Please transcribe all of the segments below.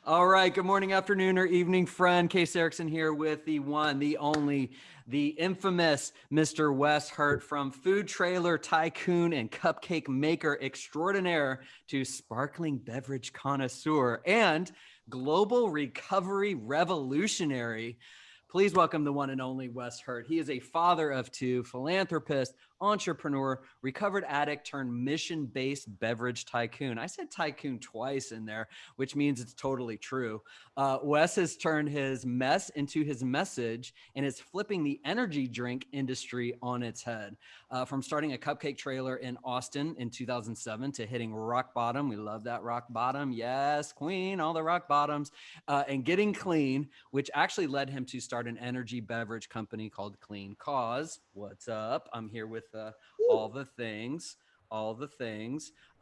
All right. Good morning, afternoon, or evening, friend. Case Erickson here with the one, the only, the infamous Mr. Wes Hurt, from food trailer tycoon and cupcake maker extraordinaire to sparkling beverage connoisseur and global recovery revolutionary. Please welcome the one and only Wes Hurt. He is a father of two, philanthropist, entrepreneur, recovered addict turned mission-based beverage tycoon. I said tycoon twice in there, which means it's totally true. Wes has turned his mess into his message and is flipping the energy drink industry on its head. From starting a cupcake trailer in Austin in 2007 to hitting rock bottom. We love that rock bottom. Yes, queen, all the rock bottoms. And getting clean, which actually led him to start an energy beverage company called Clean Cause. What's up? I'm here with all the things.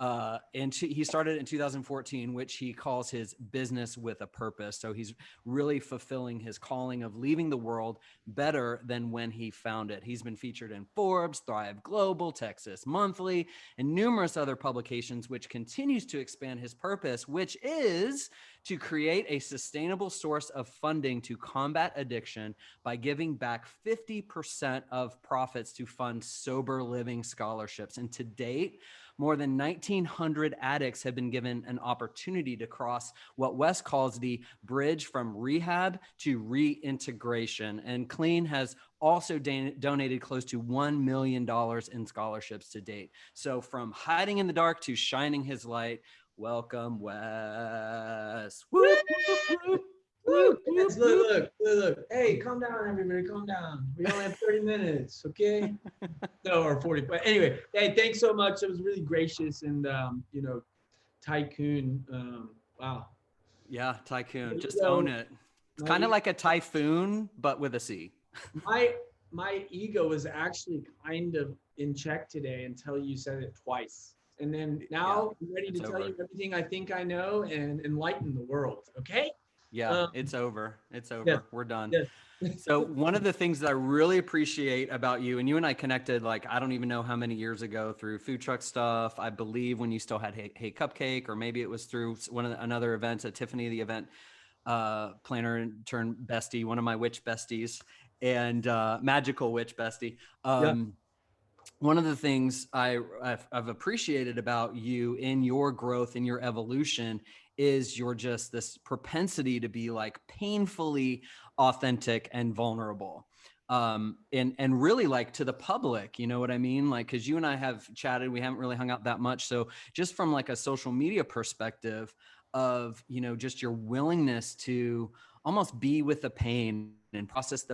And he started in 2014, which he calls his business with a purpose. So he's really fulfilling his calling of leaving the world better than when he found it. He's been featured in Forbes, Thrive Global, Texas Monthly, and numerous other publications, which continues to expand his purpose, which is to create a sustainable source of funding to combat addiction by giving back 50% of profits to fund sober living scholarships. And to date, more than 1,900 addicts have been given an opportunity to cross what Wes calls the bridge from rehab to reintegration. And Clean has also donated close to $1 million in scholarships to date. So from hiding in the dark to shining his light, welcome, Wes. Woo, woo, woo, woo, Look. Hey, calm down, everybody. Calm down. We only have 30 minutes, okay? No, or 40. But anyway, hey, thanks so much. It was really gracious and, tycoon. Wow. Yeah, tycoon. Just So own it. It's kind of like a typhoon, but with a C. my my ego was actually kind of in check today until you said it twice. And then now I'm ready to tell you everything I think I know and enlighten the world. Okay? Yeah, it's over. It's over. Yes, We're done. yes. So one of the things that I really appreciate about you, and you and I connected, like, I don't even know how many years ago through food truck stuff. I believe when you still had Hey Cupcake, or maybe it was through another event at Tiffany, the event planner turned bestie, one of my witch besties, and magical witch bestie. Yeah. One of the things I've appreciated about you in your growth, in your evolution, is your just this propensity to be like painfully authentic and vulnerable. And really like to the public, you know what I mean? Like, cause you and I have chatted, we haven't really hung out that much. So just from like a social media perspective of, just your willingness to almost be with the pain and process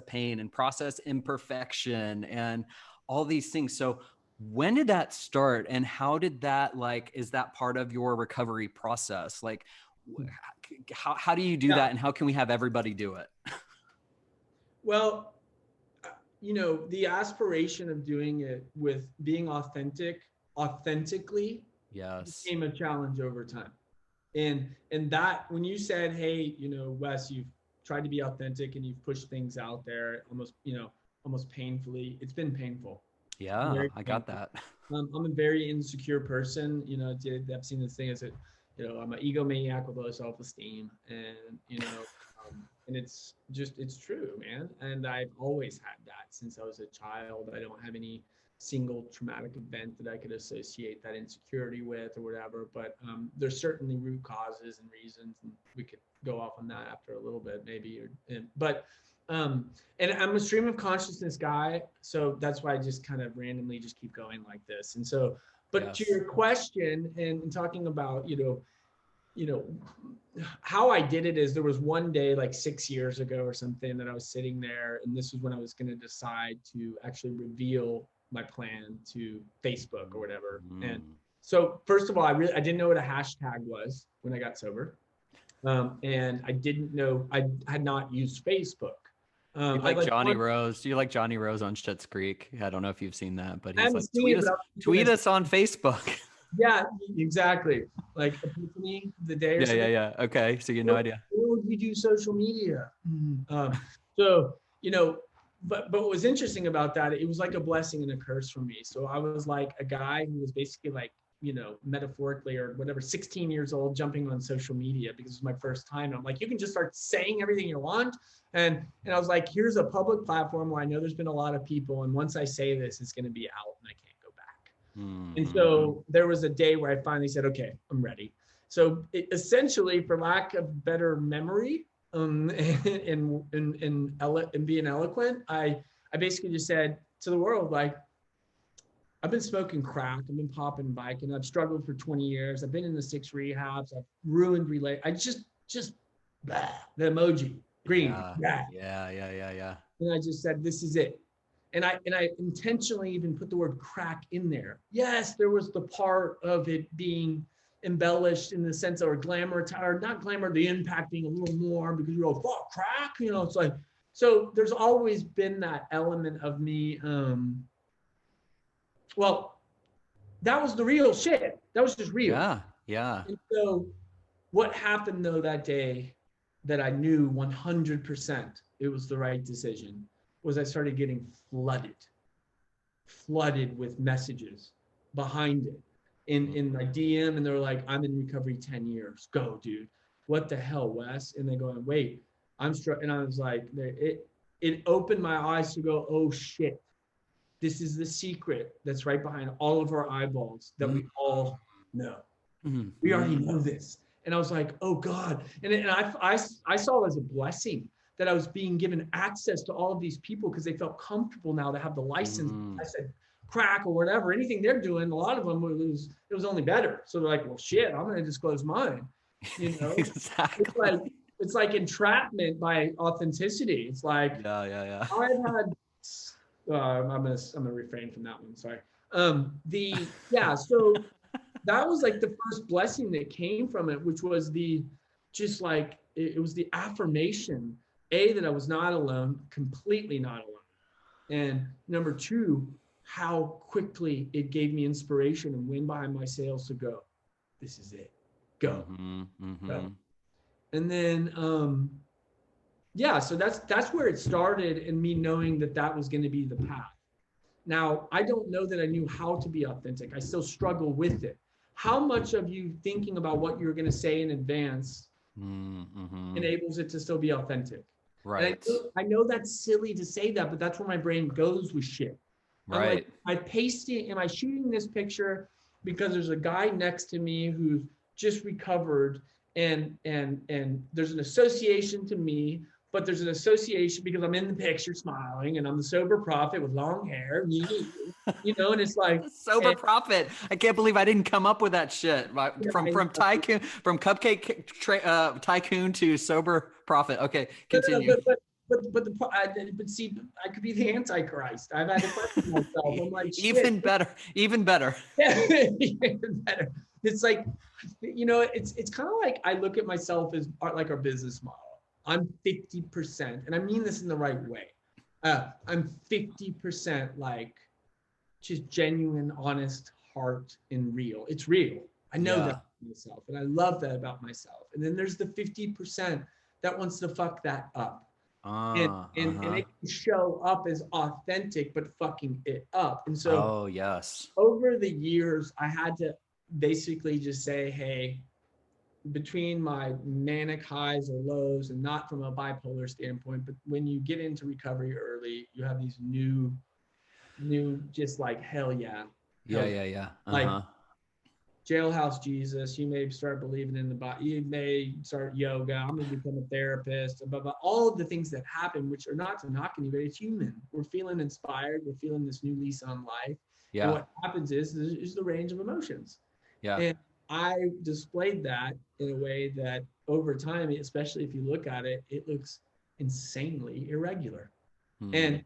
imperfection and all these things. So when did that start, and how did that, like, is that part of your recovery process? Like, how do you do that, and how can we have everybody do it? Well, the aspiration of doing it with being authentically Yes. became a challenge over time. And that when you said, hey, Wes, you've tried to be authentic and you've pushed things out there almost painfully. It's been painful. Yeah, I got that. I'm a very insecure person. I've seen this thing as I'm an egomaniac with low self-esteem, and and it's true, man. And I've always had that since I was a child. I don't have any single traumatic event that I could associate that insecurity with or whatever. But there's certainly root causes and reasons, and we could go off on that after a little bit, maybe. And I'm a stream of consciousness guy, so that's why I just kind of randomly just keep going like this. And so, but Yes. to your question and talking about, how I did it is there was one day like 6 years ago or something that I was sitting there, and this was when I was going to decide to actually reveal my plan to Facebook or whatever. And so first of all, I didn't know what a hashtag was when I got sober. And I didn't know, I had not used Facebook. You like Johnny Rose? Do you like Johnny Rose on Schitt's Creek? I don't know if you've seen that, but he's like, tweet us on Facebook. Yeah, exactly. Like Epiphany, the day or something. Yeah. Okay, so you have no idea. Where would we do social media? But what was interesting about that, it was like a blessing and a curse for me. So I was like a guy who was basically like metaphorically or whatever, 16 years old, jumping on social media because it was my first time. And I'm like, you can just start saying everything you want. And I was like, here's a public platform where I know there's been a lot of people. And once I say this, it's going to be out and I can't go back. And so there was a day where I finally said, okay, I'm ready. So essentially, for lack of better memory, in being eloquent, I basically just said to the world, like, I've been smoking crack, I've been popping bike, and I've struggled for 20 years. I've been in the 6 rehabs, I've ruined I just blah, the emoji, green. Yeah. And I just said, this is it. And I intentionally even put the word crack in there. Yes, there was the part of it being embellished in the sense or glamour, or not glamour, the impact being a little more because you go, fuck, crack, it's like, so there's always been that element of me, well, that was the real shit. That was just real. Yeah. And so what happened though that day that I knew 100% it was the right decision was I started getting flooded with messages behind it in my DM, and they're like, I'm in recovery 10 years. Go, dude. What the hell, Wes? And they go, wait, I'm struck. And I was like, it opened my eyes to go, oh shit. This is the secret that's right behind all of our eyeballs that we all know. We already know this. And I was like, oh God. And I saw it as a blessing that I was being given access to all of these people because they felt comfortable now to have the license. I said, crack or whatever, anything they're doing, a lot of them it was only better. So they're like, well, shit, I'm going to disclose mine. Exactly. It's like entrapment by authenticity. It's like, yeah. I've had, I'm gonna refrain from that one. Sorry. So that was like the first blessing that came from it, which was it was the affirmation, that I was not alone, completely not alone. And number two, how quickly it gave me inspiration and wind behind my sails to go, this is it, go. Go. And then, so that's where it started, and me knowing that was going to be the path. Now, I don't know that I knew how to be authentic. I still struggle with it. How much of you thinking about what you're going to say in advance enables it to still be authentic? Right. I know that's silly to say that, but that's where my brain goes with shit. Right. Am I shooting this picture because there's a guy next to me who's just recovered, and there's an association to me, but there's an association because I'm in the picture smiling and I'm the sober prophet with long hair, and it's like sober prophet. I can't believe I didn't come up with that shit. From tycoon, from cupcake tycoon to sober prophet. Okay, continue. But see, I could be the Antichrist. I've had to question myself. I'm like, shit. Even better. Even better. It's like, it's kind of like I look at myself as like our business model. I'm 50%, and I mean this in the right way. I'm 50% like just genuine, honest, heart, and real. It's real. I know that about myself, and I love that about myself. And then there's the 50% that wants to fuck that up. And it can show up as authentic, but fucking it up. And so, over the years, I had to basically just say, hey, between my manic highs or lows, and not from a bipolar standpoint, but when you get into recovery early, you have these new, just like, hell yeah. Like jailhouse Jesus, you may start believing in the body, you may start yoga, I'm going to become a therapist, blah, blah, all of the things that happen, which are not to knock anybody, it's human. We're feeling inspired, we're feeling this new lease on life. And what happens is the range of emotions. And I displayed that in a way that over time, especially if you look at it, it looks insanely irregular. And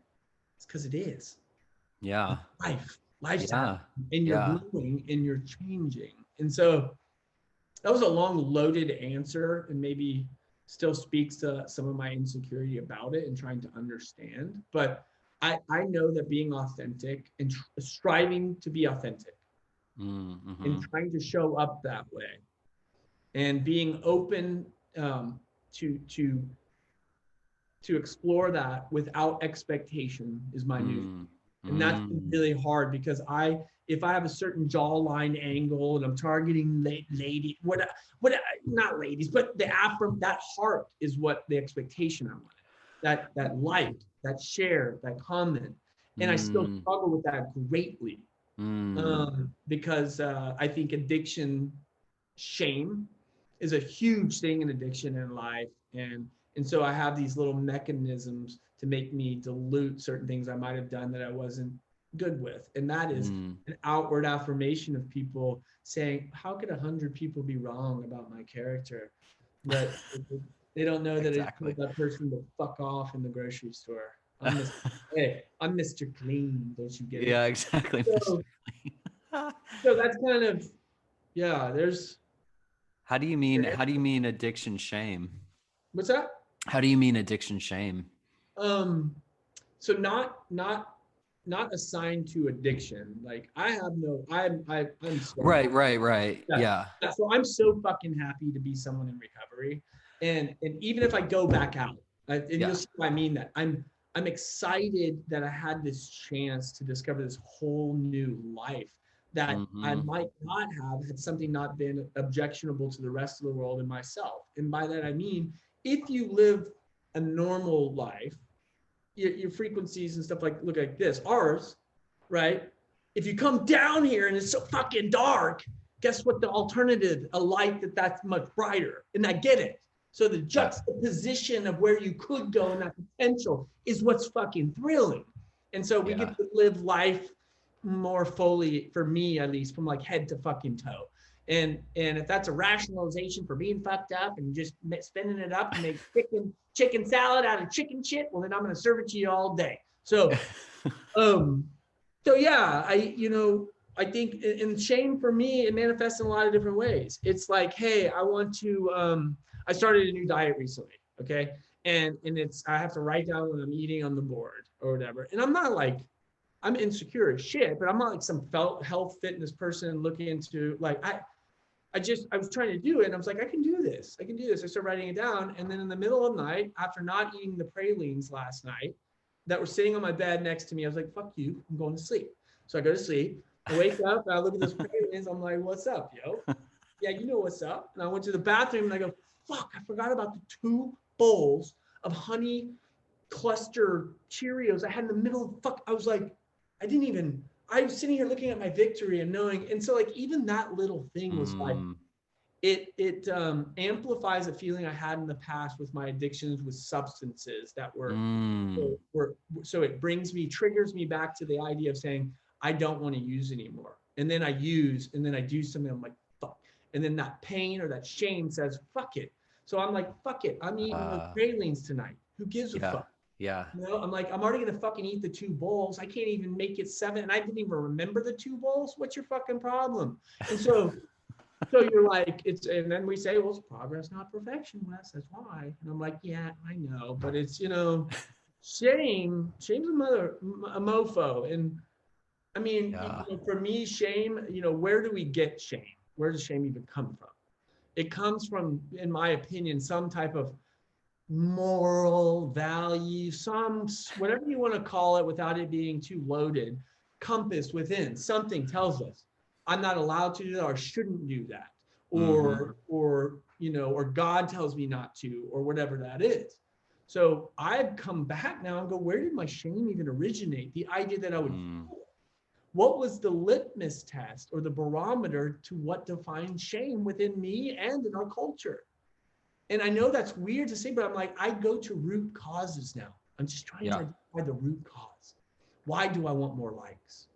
it's because it is. Life's happening, and you're growing and you're changing. And so that was a long, loaded answer, and maybe still speaks to some of my insecurity about it and trying to understand. But I know that being authentic and striving to be authentic and trying to show up that way and being open to explore that without expectation is my new. And that's been really hard because if I have a certain jawline angle and I'm targeting lady, not ladies, but that heart is what the expectation I wanted. That like, that share, that comment. And I still struggle with that greatly. Because I think addiction, shame is a huge thing in addiction in life. And so I have these little mechanisms to make me dilute certain things I might have done that I wasn't good with. And that is an outward affirmation of people saying, how could 100 people be wrong about my character? But they don't know that it told that person to fuck off in the grocery store. I'm Mr. Clean, don't you get it? Yeah, exactly. So that's kind of, there's. How do you mean addiction shame? What's that? How do you mean addiction shame? So not assigned to addiction. Like I'm so Right. Yeah. So I'm so fucking happy to be someone in recovery. And even if I go back out, you'll see what I mean that I'm excited that I had this chance to discover this whole new life that I might not have had something not been objectionable to the rest of the world and myself. And by that, I mean, if you live a normal life, your frequencies and stuff look like this, ours, right? If you come down here and it's so fucking dark, guess what the alternative, a light that's much brighter, and I get it. So the juxtaposition of where you could go and that potential is what's fucking thrilling. And so we get to live life more fully, for me at least, from like head to fucking toe. And if that's a rationalization for being fucked up and just spinning it up and make chicken salad out of chicken shit, well then I'm gonna serve it to you all day. So yeah, I think in shame for me, it manifests in a lot of different ways. It's like, hey, I started a new diet recently, okay? And I have to write down what I'm eating on the board or whatever. And I'm not like, I'm insecure as shit, but I'm not like some health fitness person looking into like, I was trying to do it. And I was like, I can do this. I started writing it down. And then in the middle of the night, after not eating the pralines last night that were sitting on my bed next to me, I was like, fuck you, I'm going to sleep. So I go to sleep. I wake up, and I look at those pralines. I'm like, what's up, yo? Yeah, you know what's up. And I went to the bathroom and I go, fuck, I forgot about the 2 bowls of honey cluster Cheerios I had in the middle of I was like, I was sitting here looking at my victory and knowing. And so like, even that little thing was like, it amplifies a feeling I had in the past with my addictions with substances that were so it triggers me back to the idea of saying, I don't want to use anymore. And then I use, and then I do something, I'm like, fuck. And then that pain or that shame says, fuck it. So I'm like, fuck it. I'm eating the pralines tonight. Who gives a fuck? Yeah. I'm like, I'm already going to fucking eat the 2 bowls. I can't even make it 7. And I didn't even remember the 2 bowls. What's your fucking problem? And so you're like, and then we say, well, it's progress, not perfection, Wes. That's why. And I'm like, yeah, I know. But it's, shame's a mofo. And I mean, for me, shame, where do we get shame? Where does shame even come from? It comes from, in my opinion, some type of moral value, whatever you want to call it without it being too loaded, compass within. Something tells us I'm not allowed to do that or shouldn't do that. Or God tells me not to, or whatever that is. So I've come back now and go, where did my shame even originate? The idea that I would feel it. What was the litmus test or the barometer to what defines shame within me and in our culture? And I know that's weird to say, but I'm like, I go to root causes now. I'm just trying to identify the root cause. Why do I want more likes?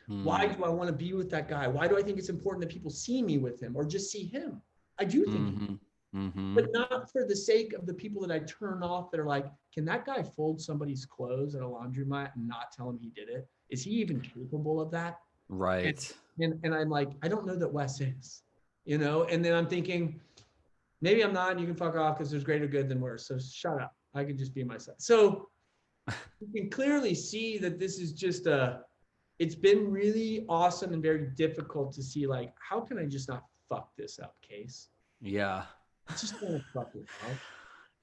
Why do I want to be with that guy? Why do I think it's important that people see me with him or just see him? I do think but not for the sake of the people that I turn off that are like, can that guy fold somebody's clothes at a laundromat and not tell him he did it? Is he even capable of that? Right. And I'm like, I don't know that Wes is, and then I'm thinking, maybe I'm not, and you can fuck off because there's greater good than worse. So shut up. I can just be myself. So you can clearly see that this is just it's been really awesome and very difficult to see, like, how can I just not fuck this up, Case? Yeah. I just want to fuck it up.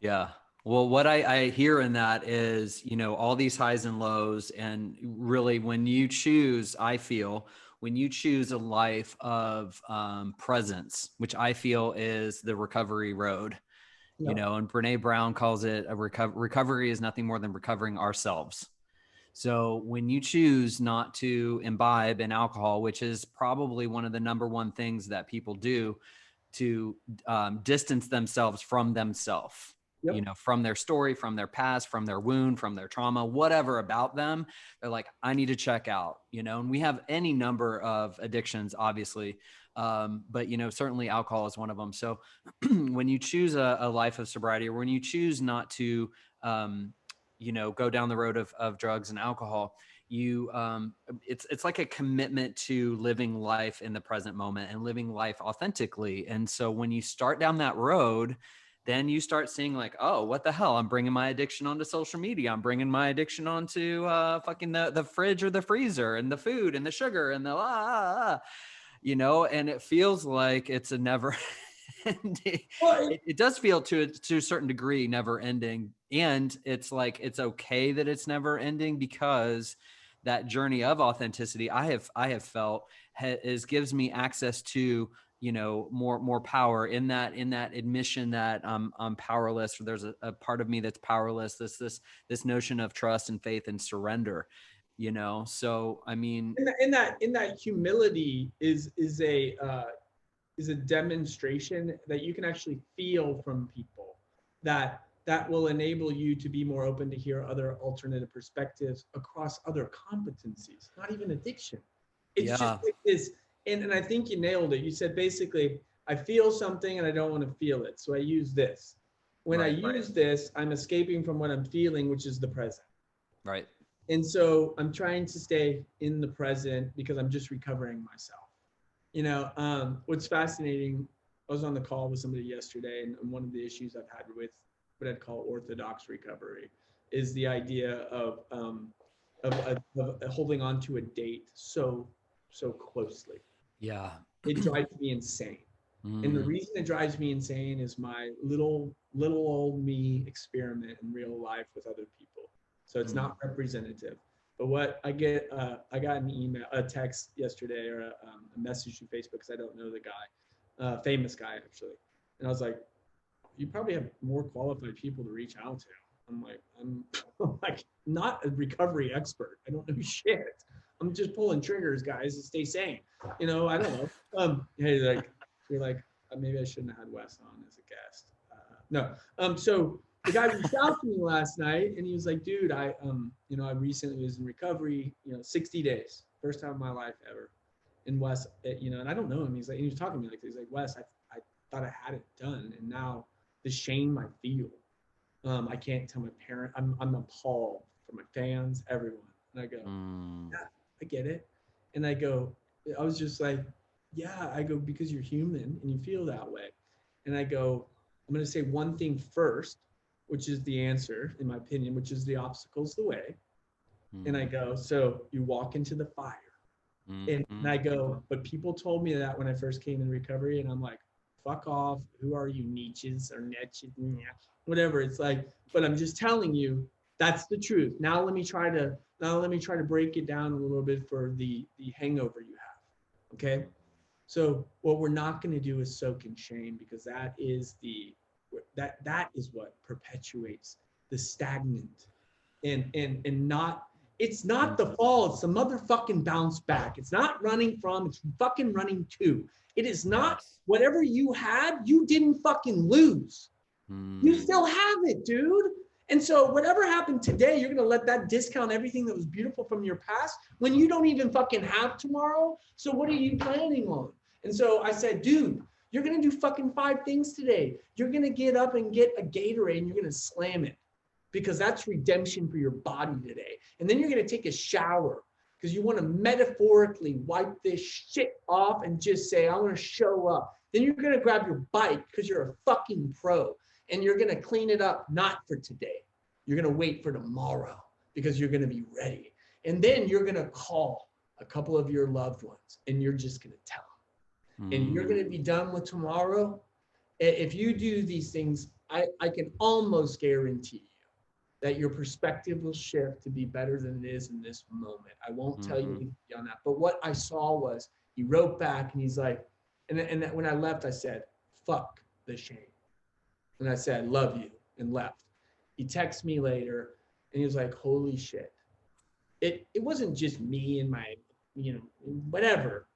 Yeah. Well, what I hear in that is, all these highs and lows. And really, when you choose, I feel, when you choose a life of presence, which I feel is the recovery road, No. and Brene Brown calls it recovery is nothing more than recovering ourselves. So when you choose not to imbibe in alcohol, which is probably one of the number one things that people do to distance themselves from themselves, Yep. from their story, from their past, from their wound, from their trauma, whatever about them, they're like, I need to check out, and we have any number of addictions, obviously. But, certainly alcohol is one of them. So when you choose a life of sobriety, or when you choose not to, go down the road of drugs and alcohol, you it's like a commitment to living life in the present moment and living life authentically. And so when you start down that road, then you start seeing like, oh, what the hell? I'm bringing my addiction onto social media. I'm bringing my addiction onto fucking the fridge or the freezer and the food and the sugar and and it feels like it's a never ending. Well, It does feel to a certain degree never ending. And it's like, it's okay that it's never ending, because that journey of authenticity I have felt gives me access to, more power in that admission that I'm powerless, or there's a part of me that's powerless. This notion of trust and faith and surrender, so I mean, in that humility is a demonstration that you can actually feel from people, that will enable you to be more open to hear other alternative perspectives across other competencies, not even addiction. It's just yeah, like this. And I think you nailed it. You said basically, I feel something and I don't want to feel it, so I use this. When I right, use this, I'm escaping from what I'm feeling, which is the present. right, And so I'm trying to stay in the present because I'm just recovering myself. What's fascinating, I was on the call with somebody yesterday, and one of the issues I've had with what I'd call orthodox recovery is the idea of holding on to a date so closely. yeah. It drives me insane. And the Mm, reason it drives me insane is my little old me experiment in real life with other people. So it's mm, not representative. But what I get, I got an email, a text yesterday, or a message through Facebook, because I don't know the guy, famous guy actually, and I was like, you probably have more qualified people to reach out to. I'm like, I'm like not a recovery expert. I don't know shit. I'm just pulling triggers, guys, to stay sane. I don't know. Hey, like, you're like, maybe I shouldn't have had Wes on as a guest. No. So the guy reached out to me last night, and he was like, dude, I recently was in recovery, 60 days, first time in my life ever. And Wes, and I don't know him. He's like, he was talking to me like, he's like, Wes, I thought I had it done, and now the shame I feel, I can't tell my parent. I'm appalled for my fans, everyone. And I go, mm, yeah, I get it. And I was just like, yeah, I go, because you're human and you feel that way. And I go, I'm going to say one thing first, which is the answer, in my opinion, which is the obstacle's the way. And I mm, go, so you walk into the fire. And I go, but people told me that when I first came in recovery, and I'm like, fuck off. Who are you, Nietzsche's or Nietzsche? Whatever. It's like, but I'm just telling you, that's the truth. Now let me try to break it down a little bit for the hangover you have. Okay. So what we're not going to do is soak in shame, because that is what perpetuates the stagnant and not, it's not the fall, it's the motherfucking bounce back. It's not running from, it's fucking running to. It is not yes. whatever you had, you didn't fucking lose. You Mm, still have it, dude. And so whatever happened today, you're gonna let that discount everything that was beautiful from your past when you don't even fucking have tomorrow. So what are you planning on? And so I said, dude, you're gonna do fucking 5 things today. You're gonna get up and get a Gatorade and you're gonna slam it, because that's redemption for your body today. And then you're gonna take a shower, because you want to metaphorically wipe this shit off and just say, I want to show up. Then you're gonna grab your bike, because you're a fucking pro, and you're gonna clean it up, not for today. You're gonna wait for tomorrow, because you're gonna be ready. And then you're gonna call a couple of your loved ones, and you're just gonna tell them. And you're mm, gonna be done with tomorrow. If you do these things, I can almost guarantee you that your perspective will shift to be better than it is in this moment. I won't tell you anything beyond that. But what I saw was he wrote back and he's like, and when I left, I said, fuck the shame. And I said, love you, and left. He texted me later and he was like, holy shit. It wasn't just me and my, whatever.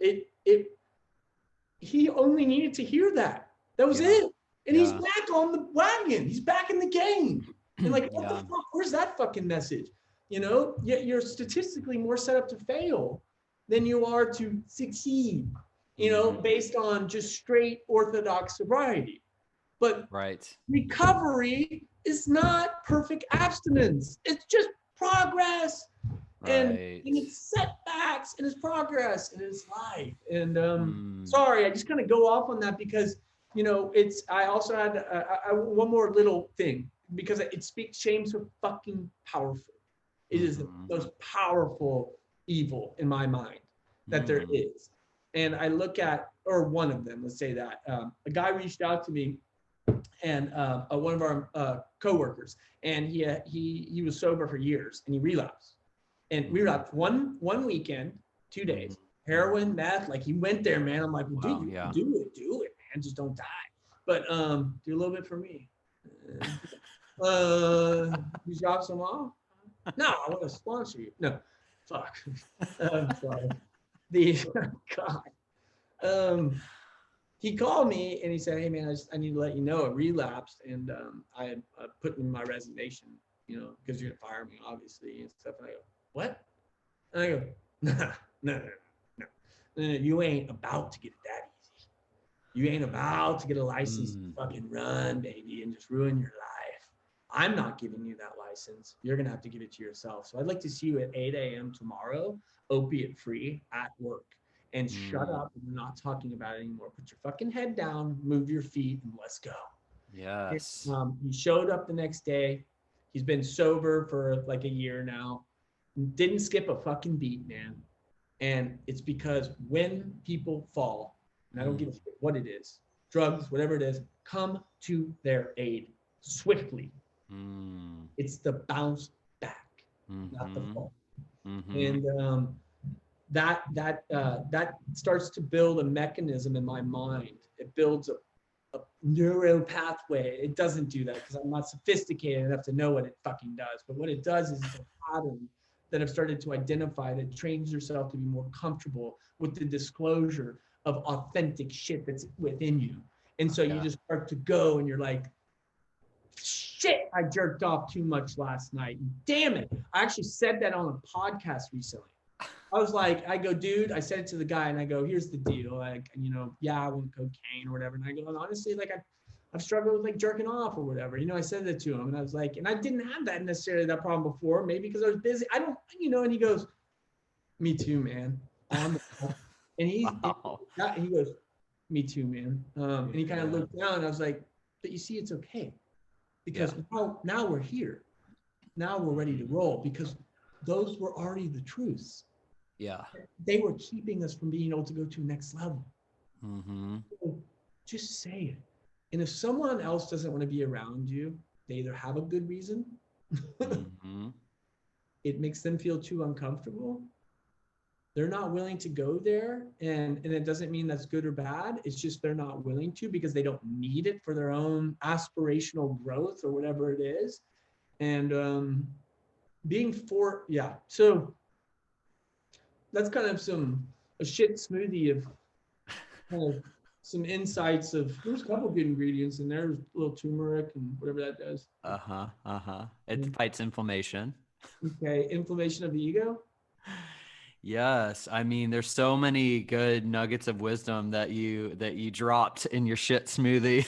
He only needed to hear that. That was it. And he's back on the wagon. He's back in the game. And like, what the fuck? Where's that fucking message? You're statistically more set up to fail than you are to succeed, based on just straight orthodox sobriety. But recovery is not perfect abstinence. It's just progress. And it's setbacks and it's progress and it's life. And sorry, I just kind of go off on that because, I also had one more little thing because it speaks shame so fucking powerful. It is the most powerful evil in my mind that there is. And I look at, or one of them, let's say that, a guy reached out to me and one of our coworkers, and he was sober for years and he relapsed. And we relapsed one weekend, 2 days, heroin, meth, like he went there, man. I'm like, well, dude, you do it, man. Just don't die. But do a little bit for me. You drop some off? No, I want to sponsor you. No, fuck. I'm sorry. God. He called me and he said, hey man, I need to let you know I relapsed and I put in my resignation, because you're gonna fire me, obviously, and stuff. And I go, what? And I go, no, you ain't about to get it that easy. You ain't about to get a license to fucking run, baby, and just ruin your life. I'm not giving you that license. You're gonna have to give it to yourself. So I'd like to see you at 8 a.m. tomorrow, opiate free, at work. And shut up, and we're not talking about it anymore. Put your fucking head down, move your feet, and let's go. Yes. He showed up the next day. He's been sober for like a year now. Didn't skip a fucking beat, man. And it's because when people fall, and I don't give a shit what it is, drugs, whatever it is, come to their aid swiftly. It's the bounce back, not the fall. And that starts to build a mechanism in my mind. It builds a neuro pathway. It doesn't do that because I'm not sophisticated enough to know what it fucking does. But what it does is it's a pattern that I've started to identify that trains yourself to be more comfortable with the disclosure of authentic shit that's within you. And so you just start to go and you're like, shit, I jerked off too much last night. Damn it. I actually said that on a podcast recently. I was like, I go, dude, I said it to the guy and I go, here's the deal. Like, I want cocaine or whatever. And I go, honestly, like I've struggled with like jerking off or whatever. I said that to him and I was like, and I didn't have that necessarily that problem before, maybe because I was busy. I don't, and he goes, me too, man. And he goes, me too, man. And he kind of looked down and I was like, but you see, it's okay. Because now we're here. Now we're ready to roll because those were already the truths. Yeah. They were keeping us from being able to go to the next level. So just say it. And if someone else doesn't want to be around you, they either have a good reason, it makes them feel too uncomfortable. They're not willing to go there. And it doesn't mean that's good or bad. It's just they're not willing to because they don't need it for their own aspirational growth or whatever it is. And so that's kind of a shit smoothie of kind of some insights of, there's a couple of good ingredients in there. There's a little turmeric and whatever that does. It fights inflammation. Okay, inflammation of the ego. Yes, I mean, there's so many good nuggets of wisdom that you dropped in your shit smoothie.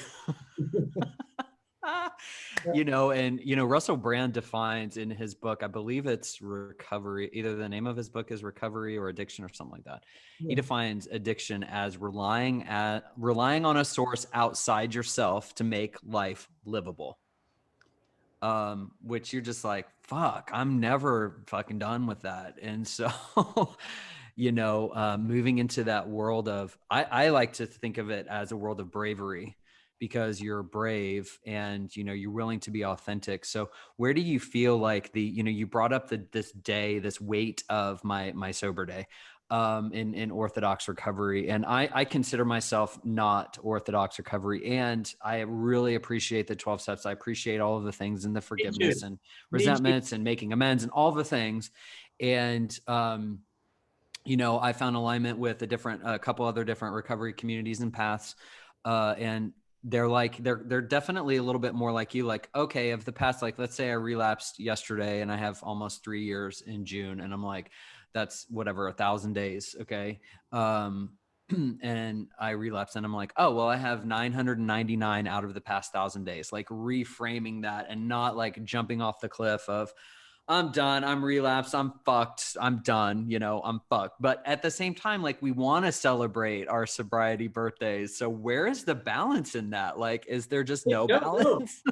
Russell Brand defines in his book, I believe it's Recovery, either the name of his book is Recovery or Addiction or something like that. He defines addiction as relying on a source outside yourself to make life livable. Which you're just like, fuck, I'm never fucking done with that. And so, moving into that world of, I like to think of it as a world of bravery, because you're brave and, you know, you're willing to be authentic. So where do you feel like you know, you brought up this weight of my sober day, in Orthodox recovery. And I consider myself not Orthodox recovery. And I really appreciate the 12 steps. I appreciate all of the things and the Me too. forgiveness and Me too. resentments and making amends and all the things. And, you know, I found alignment with a couple other different recovery communities and paths. And they're definitely a little bit more like you, like, okay, of the past, like, let's say I relapsed yesterday and I have almost 3 years in June. And I'm like, that's whatever, 1,000 days. Okay. And I relapsed and I'm like, oh, well, I have 999 out of the past 1,000 days, like reframing that and not like jumping off the cliff of, I'm done. I'm relapsed. I'm fucked. I'm done. You know, I'm fucked. But at the same time, like, we want to celebrate our sobriety birthdays. So where is the balance in that? Like, is there just no balance?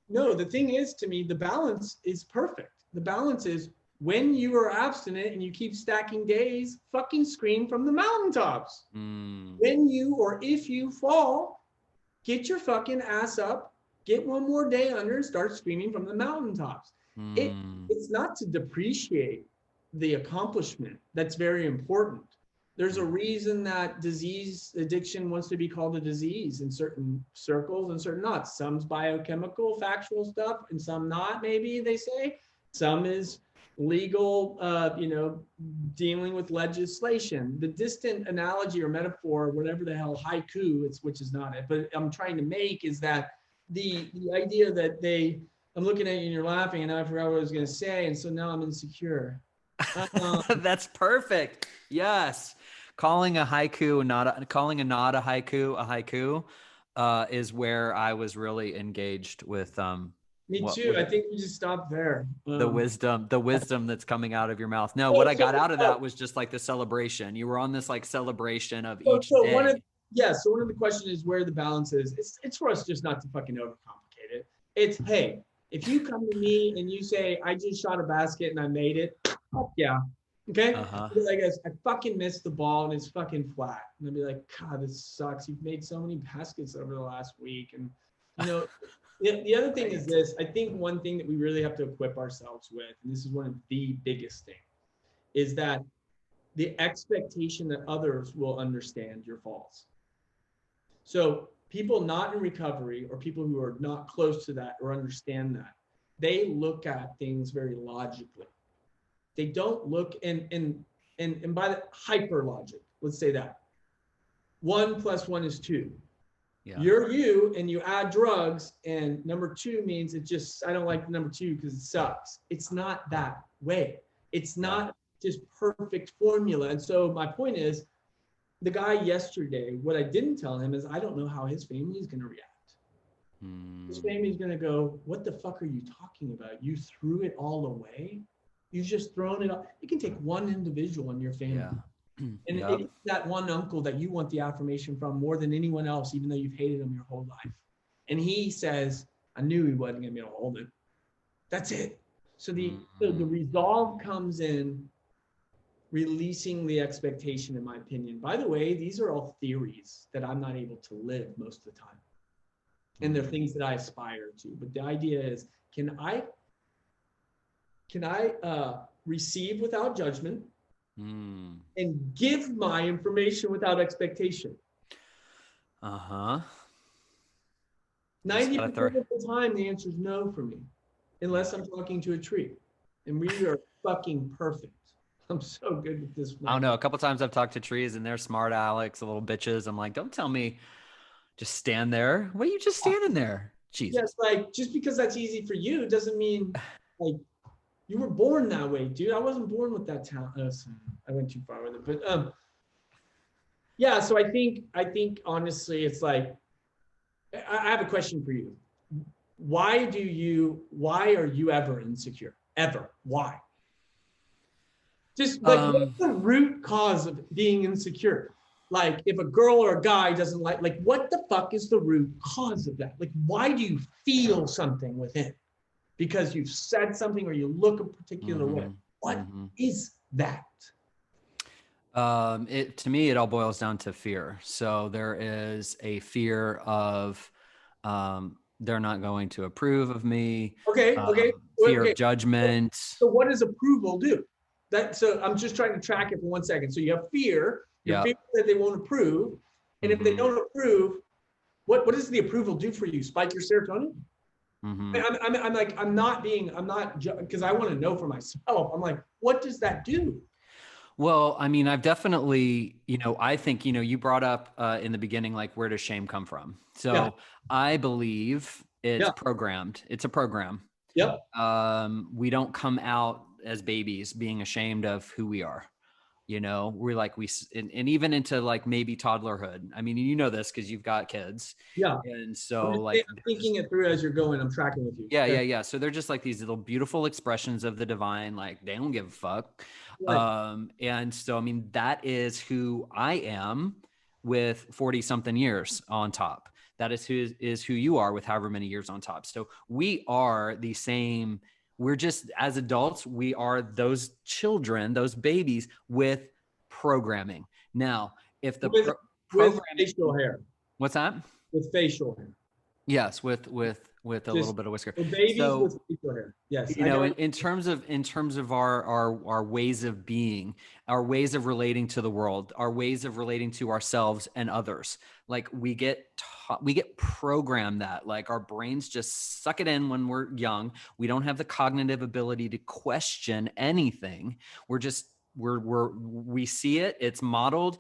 No, the thing is, to me, the balance is perfect. The balance is when you are abstinent and you keep stacking days, fucking scream from the mountaintops. When you or if you fall, get your fucking ass up, get one more day under and start screaming from the mountaintops. It's not to depreciate the accomplishment. That's very important. There's a reason that disease addiction wants to be called a disease in certain circles and certain not. Some's biochemical, factual stuff, and some not, maybe they say. Some is legal, you know, dealing with legislation. The distant analogy or metaphor, whatever the hell, haiku, which is not it, but I'm trying to make is that the idea that I'm looking at you and you're laughing and now I forgot what I was going to say. And so now I'm insecure. That's perfect. Yes. Calling a haiku, calling a haiku, is where I was really engaged with, me too. I think we just stopped there. The wisdom that's coming out of your mouth. No, what I got out of that was just like the celebration. You were on this like celebration of each day. So one of the questions is where the balance is. It's for us just not to fucking overcomplicate it. It's, hey, if you come to me and you say, I just shot a basket and I made it, fuck yeah. Okay? Like, I fucking missed the ball and it's fucking flat. And I'll be like, God, this sucks. You've made so many baskets over the last week. And, you know, the other thing is this. I think one thing that we really have to equip ourselves with, and this is one of the biggest things, is that the expectation that others will understand your faults. So people not in recovery or people who are not close to that or understand that, they look at things very logically. They don't look and by the hyper logic, let's say that 1 + 1 is 2. Yeah. You're you and you add drugs and number 2 means it just, I don't like number 2 because it sucks. It's not that way. It's not just perfect formula. And so my point is, the guy yesterday, what I didn't tell him is I don't know how his family is going to react. His family is going to go, what the fuck are you talking about? You threw it all away? You've just thrown it all. You can take one individual in your family. Yeah. And it's that one uncle that you want the affirmation from more than anyone else, even though you've hated him your whole life. And he says, I knew he wasn't going to be able to hold it. That's it. So the resolve comes in releasing the expectation, in my opinion. By the way, these are all theories that I'm not able to live most of the time. And they're things that I aspire to. But the idea is, can I receive without judgment and give my information without expectation? 90% of the time, the answer is no for me, unless I'm talking to a tree. And we are fucking perfect. I'm so good with this. I don't know. A couple times I've talked to trees and they're smart Alex, little bitches. I'm like, don't tell me just stand there. What are you just standing there? Jesus. Yes, like just because that's easy for you doesn't mean like you were born that way, dude. I wasn't born with that talent. I went too far with it, but yeah. So I think honestly, it's like I have a question for you. Why are you ever insecure? Ever? Why? Just like what's the root cause of being insecure? Like if a girl or a guy doesn't like what the fuck is the root cause of that? Like why do you feel something within? Because you've said something or you look a particular way. What is that? To me, it all boils down to fear. So there is a fear of They're not going to approve of me. Okay. Fear of Okay. judgment. So what does approval do? So I'm just trying to track it for 1 second. So you have fear. You're Yeah. fearful that they won't approve. And if they don't approve, what does the approval do for you? Spike your serotonin? I'm not because I want to know for myself. I'm like, what does that do? Well, I mean, I've definitely, I think, you brought up in the beginning, like, where does shame come from? So Yeah. I believe it's Yeah. programmed. It's a program. Yep. We don't come out as babies being ashamed of who we are. We're like, and even into like maybe toddlerhood. I mean, this because you've got kids. Yeah. And so like I'm thinking it through as you're going. I'm tracking with you. Yeah. So they're just like these little beautiful expressions of the divine. Like they don't give a fuck. Right. And so, I mean, that is who I am with 40 something years on top. That is who you are with however many years on top. So we are the same. We're just, as adults, we are those children, those babies with programming. Now, if the with programming, facial hair. What's that? With facial hair. Yes, with a little bit of whisker. So babies with facial hair. Yes. In terms of our ways of being, our ways of relating to the world, our ways of relating to ourselves and others, like we get programmed that, like our brains just suck it in when we're young. We don't have the cognitive ability to question anything. We see it, it's modeled.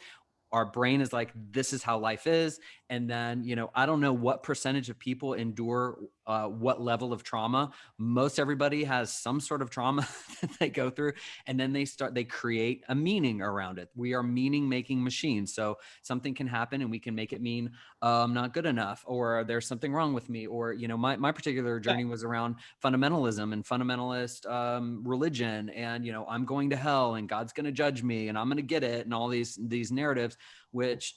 Our brain is like, this is how life is. And then, I don't know what percentage of people endure what level of trauma. Most everybody has some sort of trauma that they go through. And then they create a meaning around it. We are meaning making machines. So something can happen and we can make it mean I'm not good enough, or there's something wrong with me. Or, my particular journey was around fundamentalism and fundamentalist religion. And, I'm going to hell and God's going to judge me and I'm going to get it. And all these narratives, which,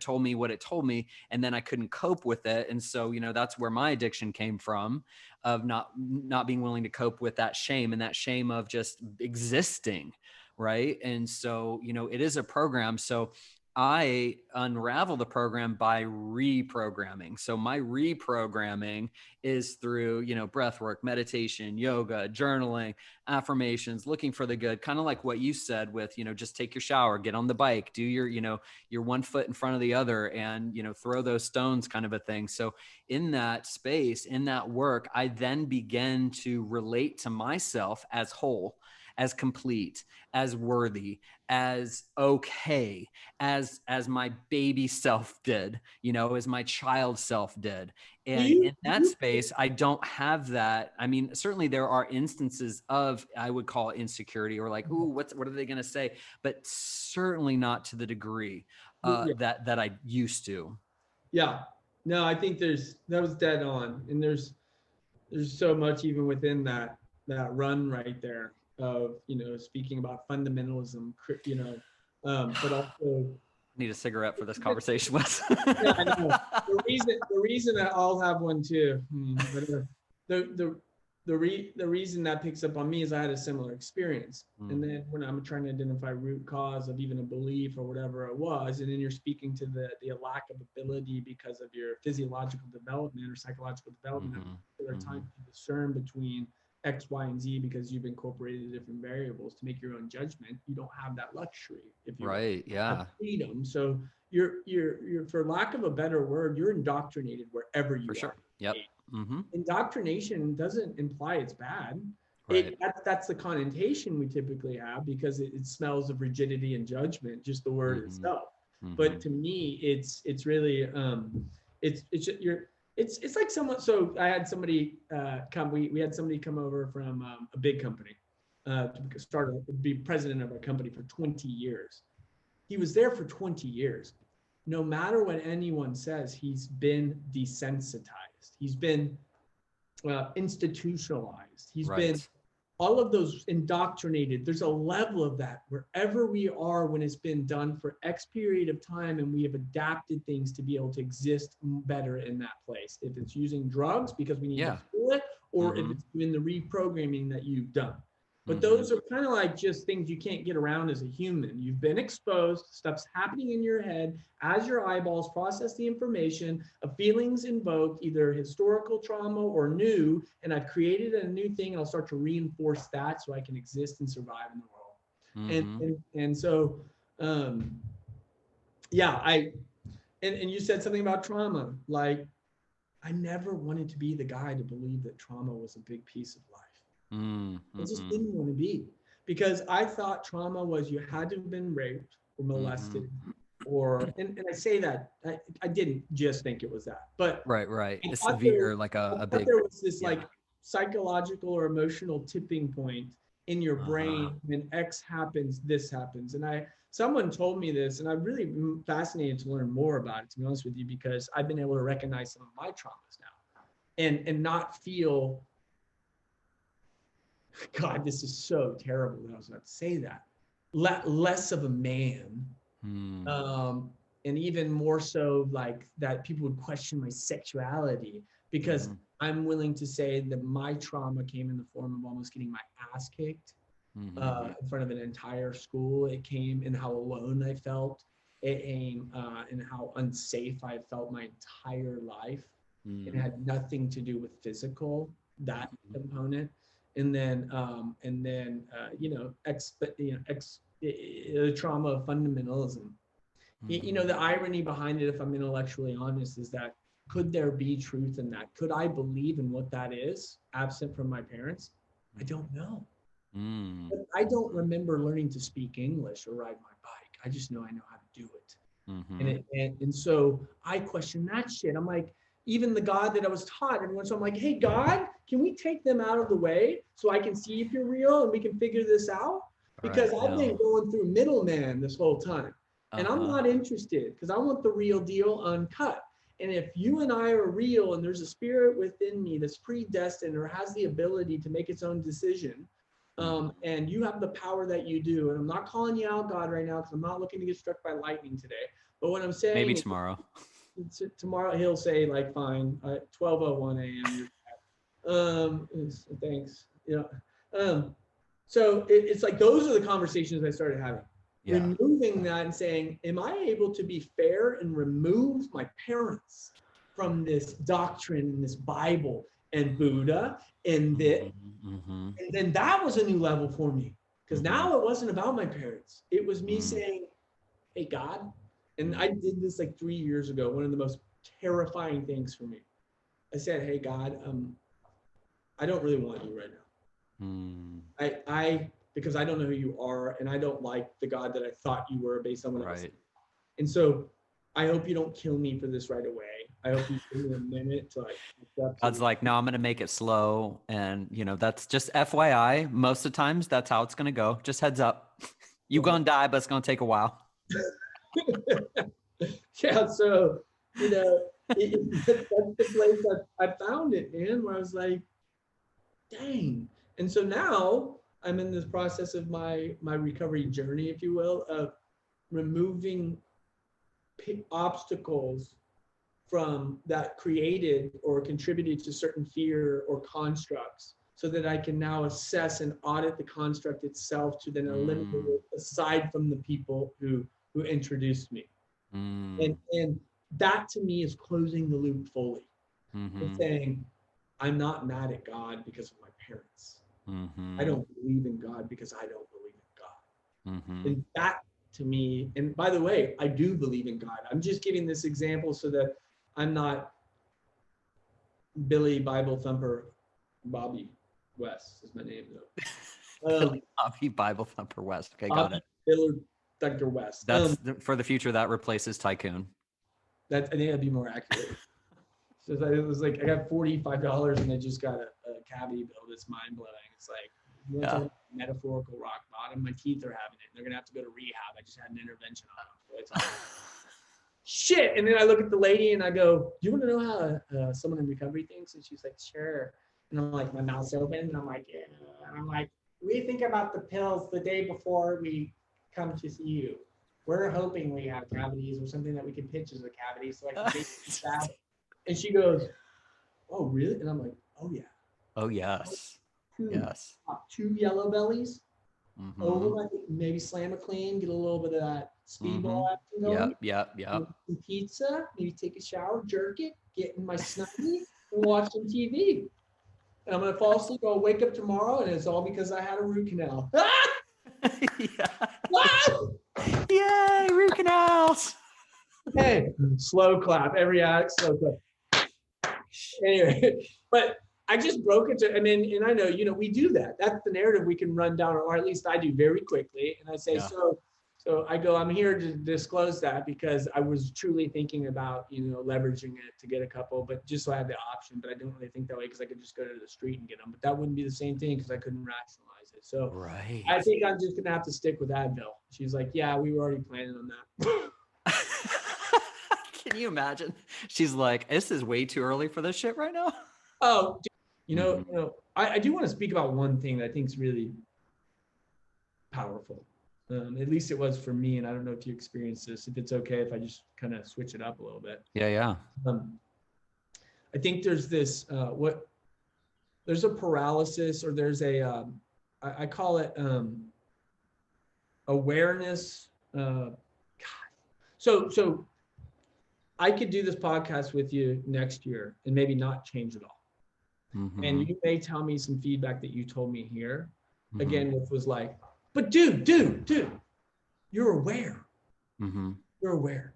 told me what it told me. And then I couldn't cope with it. And so, that's where my addiction came from, of not being willing to cope with that shame, and that shame of just existing. Right. And so, it is a program. So I unravel the program by reprogramming. So my reprogramming is through, breath work, meditation, yoga, journaling, affirmations, looking for the good, kind of like what you said with, just take your shower, get on the bike, do your 1 foot in front of the other, and, throw those stones, kind of a thing. So in that space, in that work, I then begin to relate to myself as whole, as complete, as worthy, as okay, as my baby self did, as my child self did. And in that space, I don't have that. I mean, certainly there are instances of, I would call it insecurity, or like, ooh, what are they going to say? But certainly not to the degree that I used to. Yeah. No, I think that was dead on. And there's so much even within that run right there of, speaking about fundamentalism, but also need a cigarette for this conversation, Wes. Yeah, I know. The reason that I'll have one too. The reason that picks up on me is I had a similar experience. And then when I'm trying to identify root cause of even a belief or whatever it was, and then you're speaking to the lack of ability because of your physiological development or psychological development at a particular time to discern between X, Y, and Z, because you've incorporated different variables to make your own judgment. You don't have that luxury if you have freedom. So you're for lack of a better word, you're indoctrinated wherever you are. For sure. Yep. Indoctrination doesn't imply it's bad. Right. That's the connotation we typically have, because it smells of rigidity and judgment, just the word itself. But to me, it's really it's like someone. So I had somebody come. We had somebody come over from a big company to be president of a company for 20 years. He was there for 20 years. No matter what anyone says, he's been desensitized. He's been institutionalized. He's been all of those indoctrinated. There's a level of that wherever we are when it's been done for X period of time, and we have adapted things to be able to exist better in that place. If it's using drugs because we need to feel it, or if it's doing the reprogramming that you've done. But those are kind of like just things you can't get around as a human. You've been exposed, stuff's happening in your head as your eyeballs process the information, a feeling's invoked, either historical trauma or new, and I've created a new thing and I'll start to reinforce that so I can exist and survive in the world. And so yeah, and you said something about trauma. Like, I never wanted to be the guy to believe that trauma was a big piece of life. I just didn't want to be, because I thought trauma was you had to have been raped or molested, or and I say that I didn't just think it was that, but right. It's severe, like a big. There was this like psychological or emotional tipping point in your brain when X happens, this happens, and someone told me this, and I'm really fascinated to learn more about it, to be honest with you, because I've been able to recognize some of my traumas now, and not feel, God, this is so terrible that I was about to say that, less of a man, and even more so like that people would question my sexuality, because I'm willing to say that my trauma came in the form of almost getting my ass kicked in front of an entire school. It came in how alone I felt. It came in how unsafe I felt my entire life. It had nothing to do with physical, that component. And then the trauma of fundamentalism. The irony behind it, if I'm intellectually honest, is that could there be truth in that? Could I believe in what that is, absent from my parents? I don't know. But I don't remember learning to speak English or ride my bike. I just know I know how to do it. And so I question that shit. I'm like, even the God that I was taught, everyone. So I'm like, hey, God, can we take them out of the way so I can see if you're real and we can figure this out? Because I've been going through middleman this whole time. And I'm not interested, because I want the real deal uncut. And if you and I are real and there's a spirit within me that's predestined or has the ability to make its own decision, and you have the power that you do, and I'm not calling you out, God, right now, because I'm not looking to get struck by lightning today. But what I'm saying, maybe tomorrow. Tomorrow he'll say, like, fine, 12:01 a.m. Thanks. So it's like those are the conversations I started having. Removing that and saying, am I able to be fair and remove my parents from this doctrine and this Bible and Buddha and this? And then that was a new level for me, because now it wasn't about my parents. It was me saying, hey, God. And I did this like 3 years ago, one of the most terrifying things for me. I said, hey, God, I don't really want you right now. Because I don't know who you are, and I don't like the God that I thought you were based on what I was saying. And so I hope you don't kill me for this right away. I hope you give me a minute to like accept. God's like, no, I'm going to make it slow. And, that's just FYI. Most of the times, that's how it's going to go. Just heads up. You're going to die, but it's going to take a while. Yeah, so, that's the place that I found it, man, where I was like, dang. And so now I'm in this process of my recovery journey, if you will, of removing obstacles from that created or contributed to certain fear or constructs, so that I can now assess and audit the construct itself to then eliminate it aside from the people who introduced me. And that to me is closing the loop fully. And saying, I'm not mad at God because of my parents. I don't believe in God because I don't believe in God. And that to me, and by the way, I do believe in God. I'm just giving this example so that I'm not Billy Bible Thumper Bobby West is my name though. Billy Bobby Bible Thumper West. Okay, got it. Billy Dr. West. That's for the future. That replaces Tycoon. I think that'd be more accurate. So it was like I got $45 and I just got a cavity bill that's mind blowing. It's like, you want to talk about metaphorical rock bottom? My teeth are having it. They're gonna have to go to rehab. I just had an intervention on them. So it's all shit. And then I look at the lady and I go, do you want to know how someone in recovery thinks? And she's like, sure. And I'm like, my mouth's open. And I'm like, yeah. And I'm like, we think about the pills the day before we come to see you. We're hoping we have cavities or something that we can pitch as a cavity so I can take that. And she goes, oh, really? And I'm like, oh, yeah. Oh, yes. Yes. Two yellow bellies Mm-hmm. over, maybe slam a clean, get a little bit of that speedball action going. Yep. Some pizza, maybe take a shower, jerk it, get in my snuggie, and watch some TV. And I'm gonna fall asleep. I'll wake up tomorrow, and it's all because I had a root canal. Yay, root canals. Hey, slow clap. Every addict, slow clap. Anyway, but I just broke it to, and I know, we do that. That's the narrative we can run down, or at least I do very quickly. And I say, so I go, I'm here to disclose that because I was truly thinking about, leveraging it to get a couple, but just so I had the option. But I don't really think that way because I could just go to the street and get them. But that wouldn't be the same thing because I couldn't rationalize it. So right. I think I'm just gonna have to stick with Advil. She's like, yeah, we were already planning on that. Can you imagine? She's like, this is way too early for this shit right now. Oh, I do want to speak about one thing that I think is really powerful. At least it was for me, and I don't know if you experienced this. If it's okay if I just kind of switch it up a little bit. Yeah. I think there's this there's a paralysis, or there's a I call it awareness. So I could do this podcast with you next year and maybe not change it all. Mm-hmm. And you may tell me some feedback that you told me here, again, which was like, but dude, you're aware. Mm-hmm. You're aware.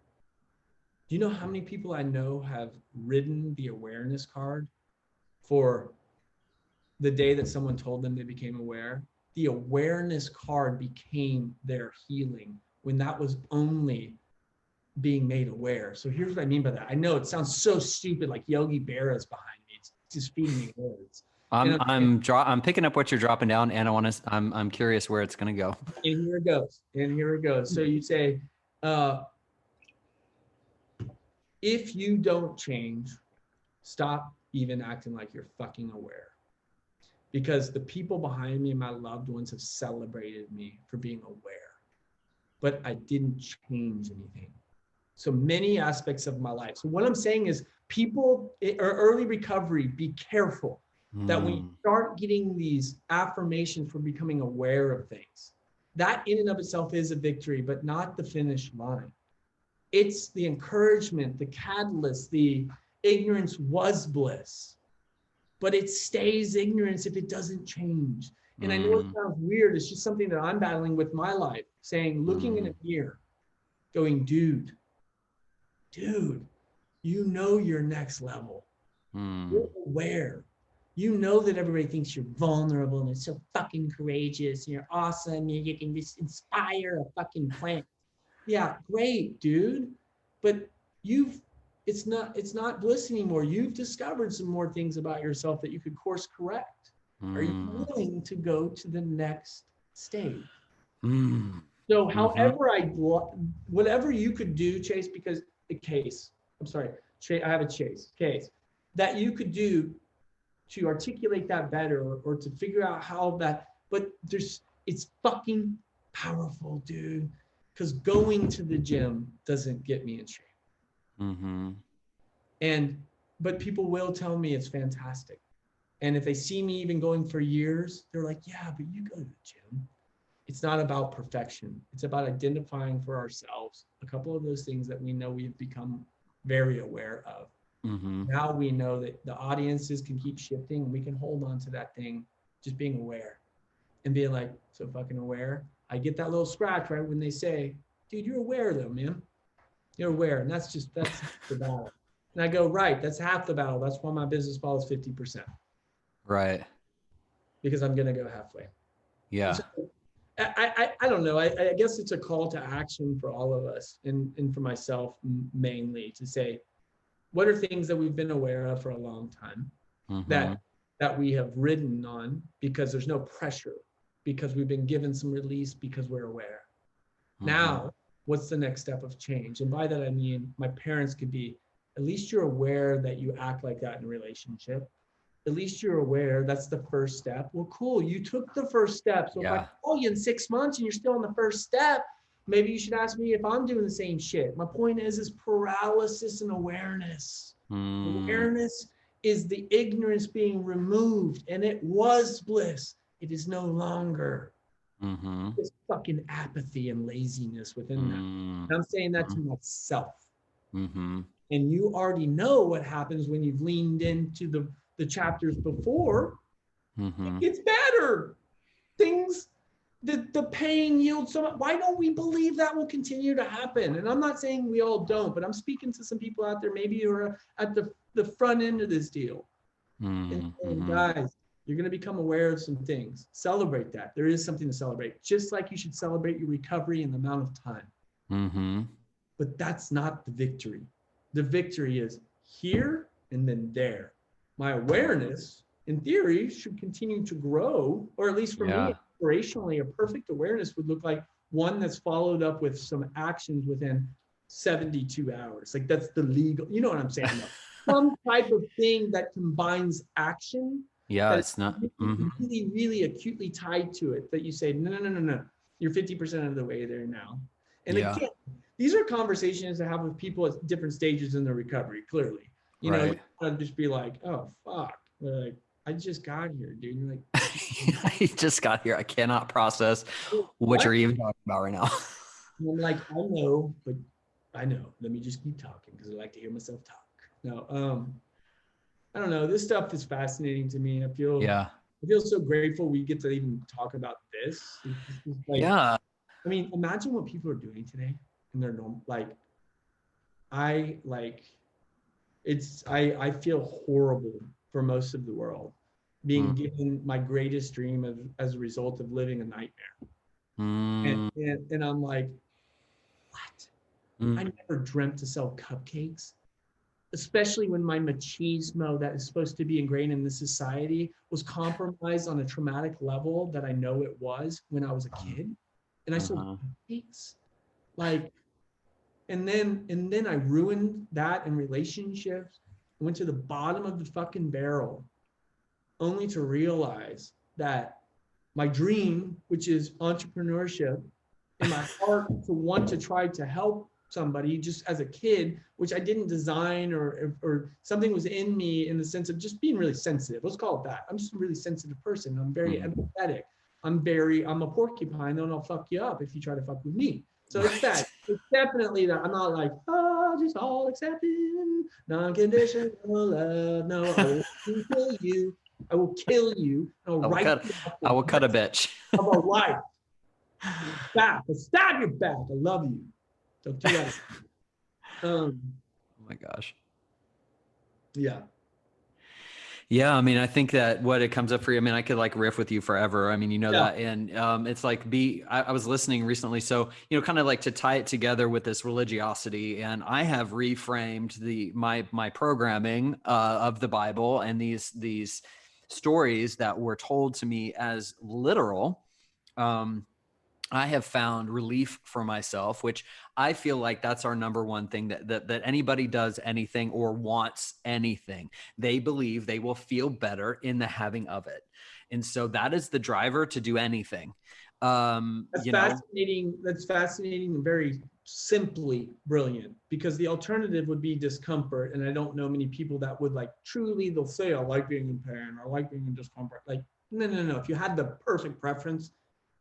Do you know how many people I know have ridden the awareness card for the day that someone told them they became aware? The awareness card became their healing when that was only being made aware. So here's what I mean by that. I know it sounds so stupid, like Yogi Berra is behind me. It's just feeding me words. I'm picking up what you're dropping down, and I'm curious where it's gonna go. And here it goes. So you say, if you don't change, stop even acting like you're fucking aware. Because the people behind me and my loved ones have celebrated me for being aware, but I didn't change anything. So many aspects of my life. So what I'm saying is, people or early recovery, be careful that when you start getting these affirmations for becoming aware of things, that in and of itself is a victory, but not the finish line. It's the encouragement, the catalyst, the ignorance was bliss, but it stays ignorance if it doesn't change. And I know it sounds weird. It's just something that I'm battling with my life, saying, looking in a mirror, going, dude, you know you're next level. You're aware. You know that everybody thinks you're vulnerable and it's so fucking courageous. You're awesome. You can just inspire a fucking plant. Yeah, great, dude. But it's not bliss anymore. You've discovered some more things about yourself that you could course correct. Are you willing to go to the next stage? So whatever you could do, Chase, because I have a case that you could do to articulate that better, or to figure out how that, but it's fucking powerful, dude. Because going to the gym doesn't get me in shape. But people will tell me it's fantastic. And if they see me even going for years, they're like, yeah, but you go to the gym. It's not about perfection. It's about identifying for ourselves a couple of those things that we know we've become very aware of. Now we know that the audiences can keep shifting, and we can hold on to that thing, just being aware and being like, so fucking aware. I get that little scratch right when they say, dude, you're aware though, man. You're aware. And that's the battle. And I go, right, that's half the battle. That's why my business model is 50%. Right. Because I'm going to go halfway. Yeah. So, I don't know. I guess it's a call to action for all of us, and for myself mainly, to say, what are things that we've been aware of for a long time that we have ridden on because there's no pressure, because we've been given some release because we're aware. Now, what's the next step of change? And by that, I mean, my parents could be, at least you're aware that you act like that in a relationship. At least you're aware that's the first step. Well, cool. You took the first step. So if I call you in 6 months and you're still on the first step, maybe you should ask me if I'm doing the same shit. My point is paralysis and awareness. Awareness is the ignorance being removed, and it was bliss. It is no longer. Mm-hmm. This fucking apathy and laziness within that. Mm-hmm. And I'm saying that to myself. Mm-hmm. And you already know what happens when you've leaned into the chapters before. Mm-hmm. It gets better. Things, the pain yields so much. Why don't we believe that will continue to happen? And I'm not saying we all don't, but I'm speaking to some people out there, maybe who are at the front end of this deal. And guys, you're going to become aware of some things. Celebrate that. There is something to celebrate. Just like you should celebrate your recovery in the amount of time. Mm-hmm. But that's not the victory. The victory is here and then there. My awareness, in theory, should continue to grow, or at least for me, operationally, a perfect awareness would look like one that's followed up with some actions within 72 hours. Like that's the legal, you know what I'm saying? Some type of thing that combines action. Yeah, it's not really, really acutely tied to it, that you say, no. You're 50% of the way there now. And again, these are conversations to have with people at different stages in their recovery, clearly. You know, you want to just be like, oh, fuck. They're like, I just got here, dude. You're like, I just got here. I cannot process what you're even talking about right now. And I'm like, I know, but I know. Let me just keep talking because I like to hear myself talk. No, I don't know. This stuff is fascinating to me. I feel so grateful we get to even talk about this. Like, I mean, imagine what people are doing today in their normal, I feel horrible for most of the world being given my greatest dream as a result of living a nightmare. And I'm like, what? I never dreamt to sell cupcakes, especially when my machismo that is supposed to be ingrained in this society was compromised on a traumatic level that I know it was when I was a kid. And I sold cupcakes. And then I ruined that in relationships. I went to the bottom of the fucking barrel, only to realize that my dream, which is entrepreneurship, in my heart to want to try to help somebody just as a kid, which I didn't design or something was in me in the sense of just being really sensitive. Let's call it that. I'm just a really sensitive person. I'm very empathetic. I'm a porcupine, and I'll fuck you up if you try to fuck with me. So it's that. It's definitely that. I'm not like, just all accepting, non-conditional love. No, I will kill you. I will kill you. I will cut a bitch. Of a life. Back. I'll stab your back. I love you. Don't do that. Oh my gosh. Yeah. Yeah, I mean, I think that what it comes up for you, I mean, I could like riff with you forever. I mean, you know that. And it's like I was listening recently. So, you know, kind of like to tie it together with this religiosity. And I have reframed my programming of the Bible and these stories that were told to me as literal. I have found relief for myself, which I feel like that's our number one thing that anybody does anything or wants anything. They believe they will feel better in the having of it. And so that is the driver to do anything. That's fascinating. That's fascinating and very simply brilliant, because the alternative would be discomfort. And I don't know many people that would like truly, they'll say, I like being in pain or I like being in discomfort. Like, no. If you had the perfect preference,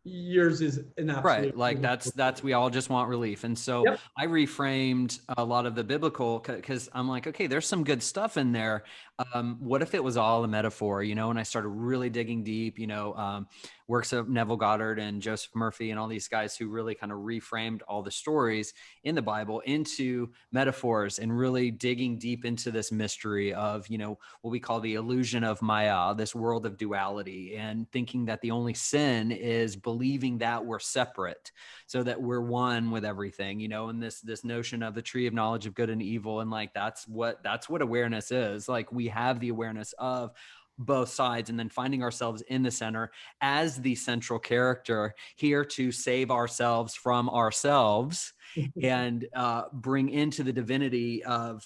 yours is an absolute right. Like that's we all just want relief. And so I reframed a lot of the biblical, because I'm like, okay, there's some good stuff in there. What if it was all a metaphor, you know? And I started really digging deep, you know, works of Neville Goddard and Joseph Murphy and all these guys who really kind of reframed all the stories in the Bible into metaphors and really digging deep into this mystery of, you know, what we call the illusion of Maya, this world of duality, and thinking that the only sin is believing that we're separate, so that we're one with everything, you know, and this notion of the tree of knowledge of good and evil. And like, that's what awareness is. Like, we have the awareness of both sides, and then finding ourselves in the center as the central character here to save ourselves from ourselves and bring into the divinity of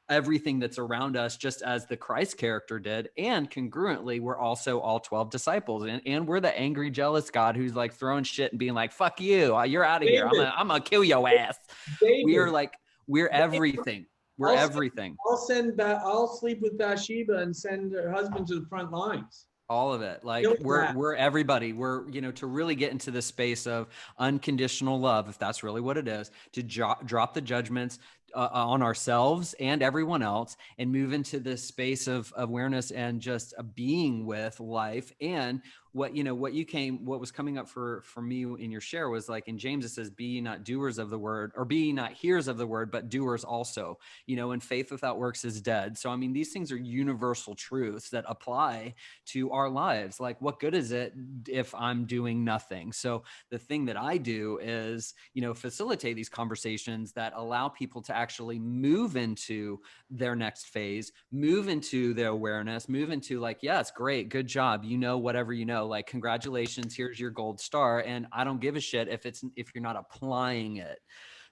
everything that's around us, just as the Christ character did. And congruently, we're also all 12 disciples, and we're the angry, jealous God who's like throwing shit and being like, fuck you, you're out of here. I'm gonna kill your ass. We're everything. We're everything. I'll sleep with Bathsheba and send her husband to the front lines. All of it. Like we're everybody. We're, to really get into the space of unconditional love, if that's really what it is, to drop the judgments on ourselves and everyone else, and move into this space of awareness and just being with life. And what was coming up for me in your share was like in James, it says, be ye not doers of the word, or be ye not hearers of the word, but doers also, and faith without works is dead. So, I mean, these things are universal truths that apply to our lives. Like, what good is it if I'm doing nothing? So the thing that I do is, facilitate these conversations that allow people to actually move into their next phase, move into their awareness, move into like, yes, great, good job. Whatever, like, congratulations, here's your gold star. And I don't give a shit if you're not applying it.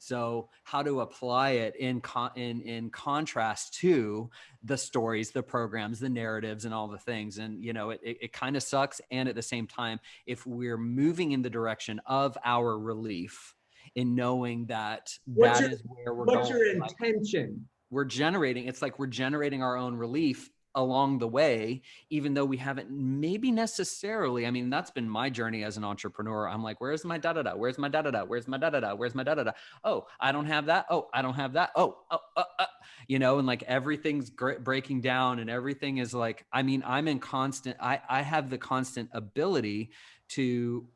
So how to apply it in contrast to the stories, the programs, the narratives, and all the things. And, it kind of sucks. And at the same time, if we're moving in the direction of our relief, in knowing that is where we're going. What's your intention? We're generating our own relief along the way, even though we haven't maybe necessarily. I mean, that's been my journey as an entrepreneur. I'm like, where's my da-da-da? Where's my da-da-da? Where's my da-da-da? Where's my da-da-da? Oh, I don't have that. Oh, I don't have that. And like everything's breaking down, and everything is like, I mean, I'm in constant, I have the constant ability to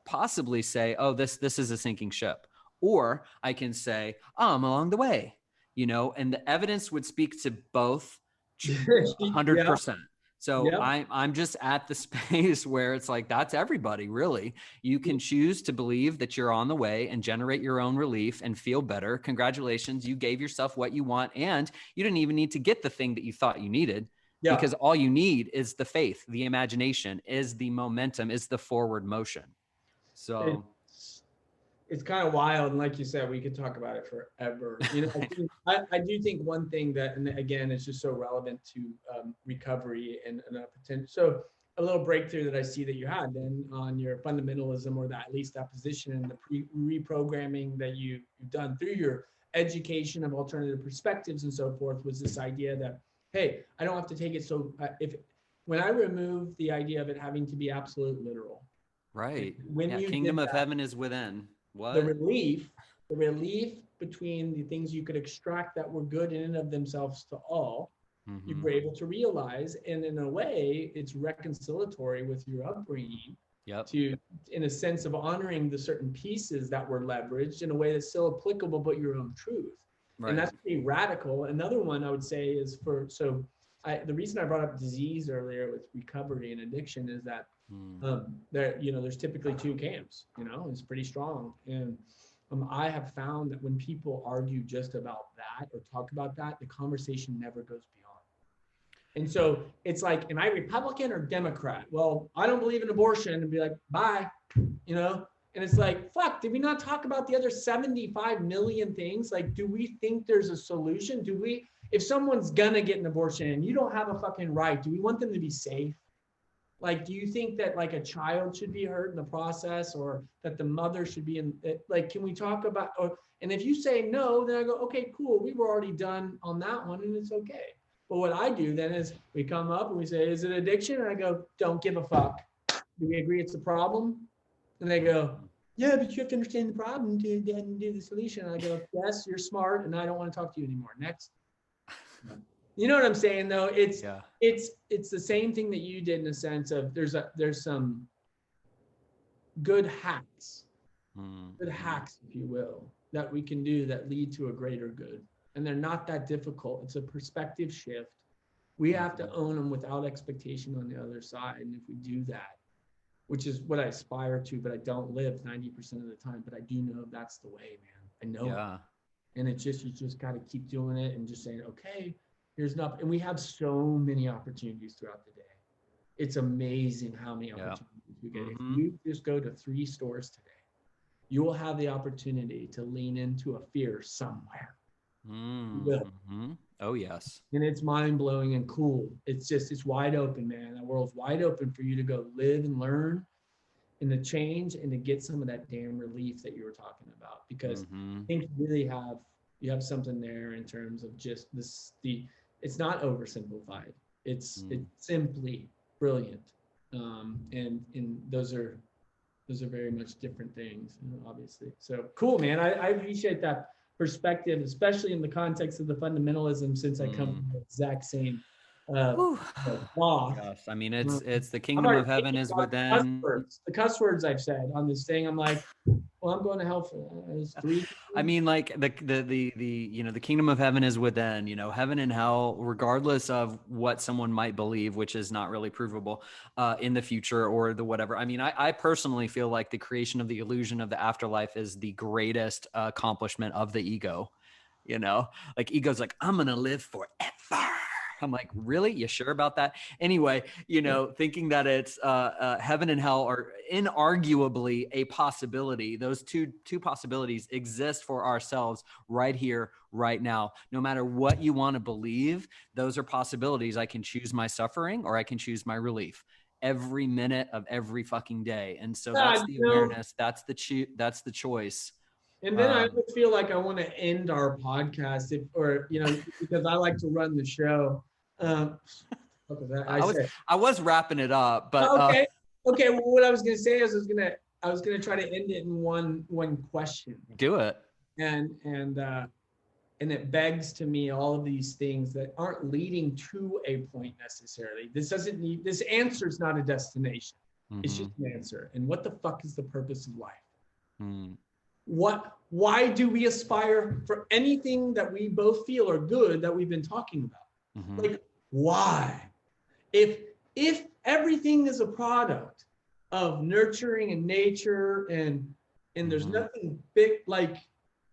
possibly say, oh, this is a sinking ship. Or I can say, oh, I'm along the way, and the evidence would speak to both 100%. So I'm just at the space where it's like, that's everybody, really. You can choose to believe that you're on the way and generate your own relief and feel better. Congratulations. You gave yourself what you want, and you didn't even need to get the thing that you thought you needed. Yeah. Because all you need is the faith, the imagination, is the momentum, is the forward motion. So it's kind of wild. And like you said, we could talk about it forever. I do think one thing that, and again, it's just so relevant to recovery and potential. So a little breakthrough that I see that you had then on your fundamentalism, or that, at least that position, and the reprogramming that you've done through your education of alternative perspectives and so forth, was this idea that, hey, I don't have to take it so, when I remove the idea of it having to be absolute literal. Right. When you kingdom of heaven is within. What? The relief between the things you could extract that were good in and of themselves to all, you were able to realize, and in a way, it's reconciliatory with your upbringing. Yep. In a sense of honoring the certain pieces that were leveraged in a way that's still applicable, but your own truth. Right. And that's pretty radical. Another one I would say is the reason I brought up disease earlier with recovery and addiction is that there's typically two camps, it's pretty strong. And I have found that when people argue just about that or talk about that, the conversation never goes beyond. And so it's like, am I Republican or Democrat? Well, I don't believe in abortion, and be like, bye, and it's like, fuck, did we not talk about the other 75 million things? Like, do we think there's a solution? If someone's gonna get an abortion and you don't have a fucking right, do we want them to be safe? Like, do you think that like a child should be hurt in the process, or that the mother should be can we talk about, and if you say no, then I go, okay, cool. We were already done on that one, and it's okay. But what I do then is we come up and we say, is it addiction? And I go, don't give a fuck. Do we agree it's a problem? And they go, yeah, but you have to understand the problem to then do the solution. And I go, yes, you're smart, and I don't want to talk to you anymore. Next. You know what I'm saying, though? It's the same thing that you did, in a sense of there's some good hacks, if you will, that we can do that lead to a greater good. And they're not that difficult. It's a perspective shift. We have to own them without expectation on the other side. And if we do that, which is what I aspire to, but I don't live 90% of the time, but I do know that's the way, man. I know it. And it's just, you just got to keep doing it and just saying, okay, here's enough. And we have so many opportunities throughout the day. It's amazing how many opportunities we get. If you just go to 3 stores today, you will have the opportunity to lean into a fear somewhere. Oh, yes. And it's mind-blowing and cool. It's wide open, man. That world's wide open for you to go live and learn and to change and to get some of that damn relief that you were talking about. Because I think you really have You have something there in terms of just this, it's not oversimplified. It's simply brilliant. And those are very much different things, obviously. So cool, man. I appreciate that perspective, especially in the context of the fundamentalism, since I come from the exact same cloth. Gosh, I mean, it's the I'm kingdom already of heaven thinking is about the within. cuss words I've said on this thing. I'm like, well, I'm going to hell for three. I mean, like the kingdom of heaven is within, heaven and hell, regardless of what someone might believe, which is not really provable in the future or the whatever. I mean, I personally feel like the creation of the illusion of the afterlife is the greatest accomplishment of the ego. Like ego's like, I'm going to live forever. I'm like, really? You sure about that? Anyway, thinking that it's heaven and hell are inarguably a possibility. Those two possibilities exist for ourselves right here, right now. No matter what you want to believe, those are possibilities. I can choose my suffering or I can choose my relief every minute of every fucking day. And so that's the awareness. That's the choice. And then I would feel like I want to end our podcast because I like to run the show. I was wrapping it up, but okay. Well, what I was going to say is I was going to try to end it in one question. Do it. And it begs to me all of these things that aren't leading to a point necessarily. This answer is not a destination. Mm-hmm. It's just an answer. And what the fuck is the purpose of life? Mm. Why do we aspire for anything that we both feel are good that we've been talking about? Mm-hmm. Like, why? If everything is a product of nurturing and nature and there's nothing big, like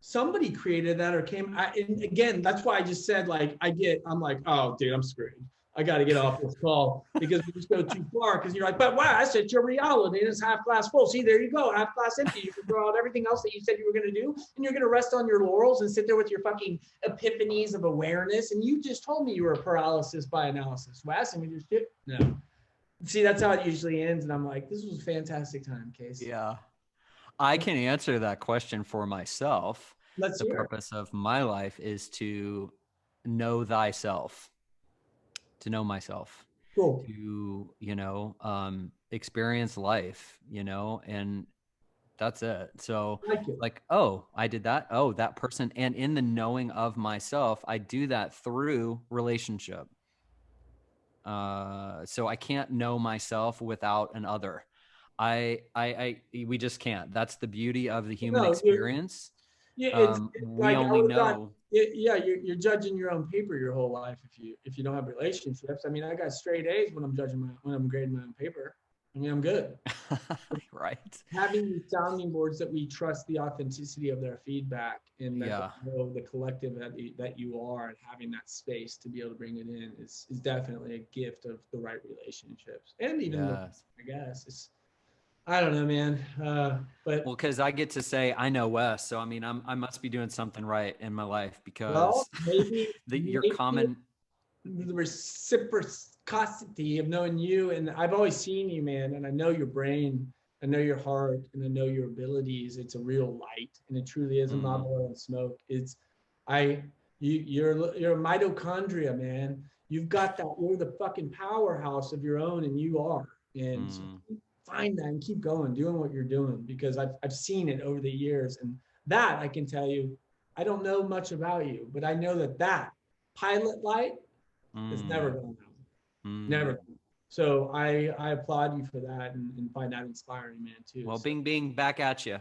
somebody created that or came, and again, that's why I just said, like, I'm like, oh dude, I'm screwed. I got to get off this call because we just go too far. Because you're like, but wow, I said your reality is half glass full. See, there you go, half glass empty. You can throw out everything else that you said you were going to do, and you're going to rest on your laurels and sit there with your fucking epiphanies of awareness. And you just told me you were a paralysis by analysis, Wes. I mean, your shit. No. See, that's how it usually ends. And I'm like, this was a fantastic time, Case. Yeah, I can answer that question for myself. Let's hear. The purpose of my life is to know thyself. To know myself, cool. To, experience life, and that's it. So like, oh, I did that. Oh, that person. And in the knowing of myself, I do that through relationship. So I can't know myself without an other. We just can't. That's the beauty of the human experience. Yeah, we only know. You're judging your own paper your whole life if you don't have relationships. I mean, I got straight A's when I'm grading my own paper. I mean, I'm good. Right. Having these sounding boards that we trust the authenticity of their feedback and that the collective that you are, and having that space to be able to bring it in is definitely a gift of the right relationships. And even I guess it's, I don't know, man. But because I get to say I know Wes, so I mean I must be doing something right in my life because maybe your common the reciprocity of knowing you, and I've always seen you, man, and I know your brain, I know your heart, and I know your abilities. It's a real light, and it truly is not oil and smoke. You're a mitochondria, man. You've got that. You're the fucking powerhouse of your own, and you are. And so find that and keep going, doing what you're doing, because I've seen it over the years. And that I can tell you, I don't know much about you, but I know that pilot light is never going down. Never. So I applaud you for that and find that inspiring, man, too. Well, Bing, back at you.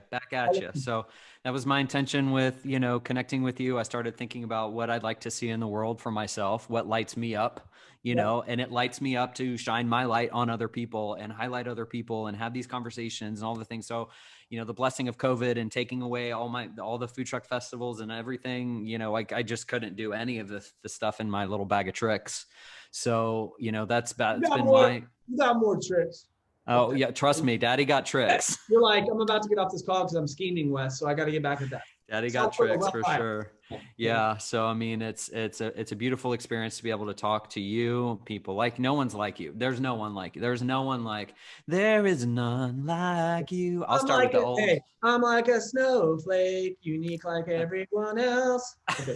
So that was my intention with, connecting with you. I started thinking about what I'd like to see in the world for myself, what lights me up, and it lights me up to shine my light on other people and highlight other people and have these conversations and all the things. So, the blessing of COVID and taking away all the food truck festivals and everything, I just couldn't do any of the stuff in my little bag of tricks. So, that's been you got more tricks. Oh yeah. Trust me. Daddy got tricks. You're like, I'm about to get off this call because I'm scheming, Wes. So I got to get back at that. Daddy got tricks for sure. Yeah. So, I mean, it's a beautiful experience to be able to talk to you, people like no one's like you. There's no one like you. There's no one like, there is none like you. I'll start with the old. I'm like a snowflake, unique like everyone else. Okay.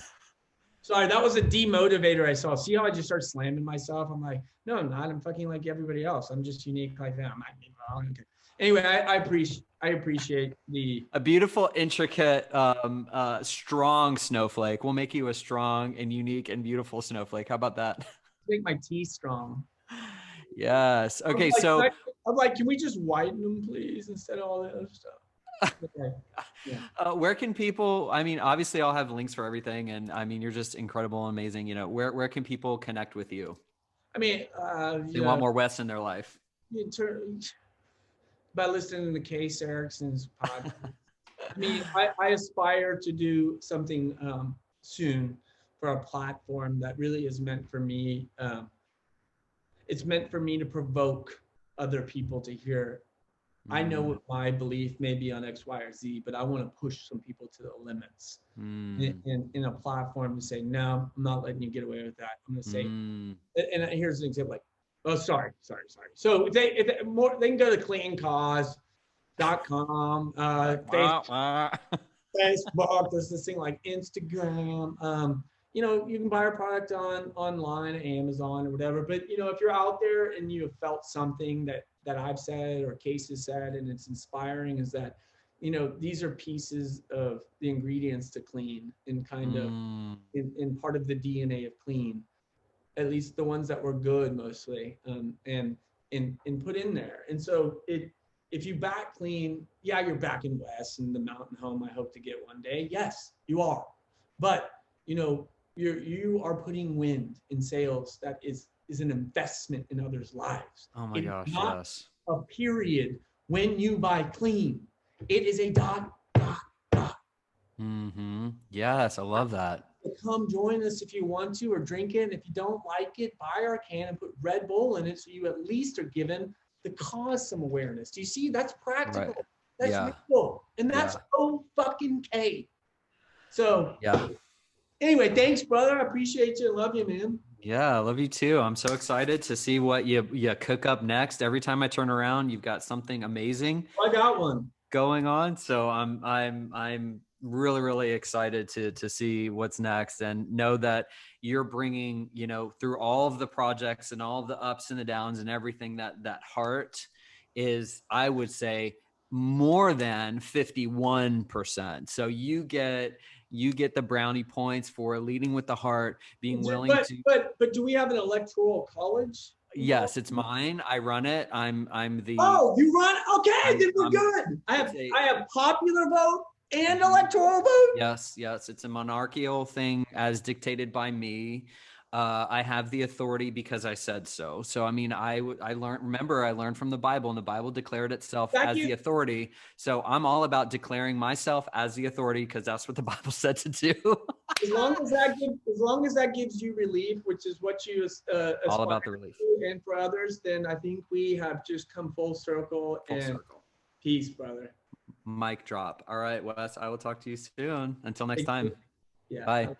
Sorry, that was a demotivator I saw. See how I just start slamming myself? I'm like, no, I'm not. I'm fucking like everybody else. I'm just unique like that. I might be wrong. Okay. Anyway, I appreciate the A beautiful, intricate, strong snowflake will make you a strong and unique and beautiful snowflake. How about that? make my teeth strong. Yes. Okay. I'm like, can we just whiten them, please, instead of all that other stuff? Okay. Yeah. Where can people, I mean, obviously I'll have links for everything. And I mean, you're just incredible, amazing. You know, where can people connect with you? I mean, They want more Wes in their life. By listening to Case Erickson's podcast. I mean, I aspire to do something soon for a platform that really is meant for me. It's meant for me to provoke other people to hear. I know what my belief may be on X, Y, or Z, but I want to push some people to the limits in a platform to say, no, I'm not letting you get away with that. I'm going to say, and here's an example, like, oh, sorry. So they can go to cleancause.com, Facebook, there's this thing like Instagram. You know, you can buy our product online, Amazon or whatever. But you know, if you're out there and you have felt something that I've said or Case has said, and it's inspiring, is that, you know, these are pieces of the ingredients to clean and kind of in part of the DNA of clean, at least the ones that were good mostly, and put in there. And so if you back clean, yeah, you're backing Wes and the mountain home I hope to get one day. Yes, you are. But you know, you are putting wind in sails that is an investment in others' lives. Oh my gosh, not yes. A period when you buy clean. It is a dot. Yes, I love that. Come join us if you want to, or drink it. And if you don't like it, buy our can and put Red Bull in it, so you at least are given the cause some awareness. Do you see? That's practical. Right. That's real, and that's O-fucking-K. So anyway, thanks, brother. I appreciate you. Love you, man. Yeah, I love you too. I'm so excited to see what you cook up next. Every time I turn around, you've got something amazing. I got one going on. So I'm really, really excited to see what's next, and know that you're bringing, you know, through all of the projects and all of the ups and the downs and everything, that heart is, I would say, more than 51%. So you get the brownie points for leading with the heart, being willing to. But do we have an electoral college? Yes, it's mine. I run it. I'm the. Oh, you run? Okay, then we're good. I have popular vote and electoral vote. Yes. It's a monarchical thing as dictated by me. I have the authority because I said so. So, I mean, I learned from the Bible, and the Bible declared itself as the authority. So I'm all about declaring myself as the authority, because that's what the Bible said to do. as long as that gives you relief, which is what you all about the relief, and for others, then I think we have just come full circle. Peace, brother. Mic drop. All right, Wes, I will talk to you soon. Until next time. Yeah. Bye.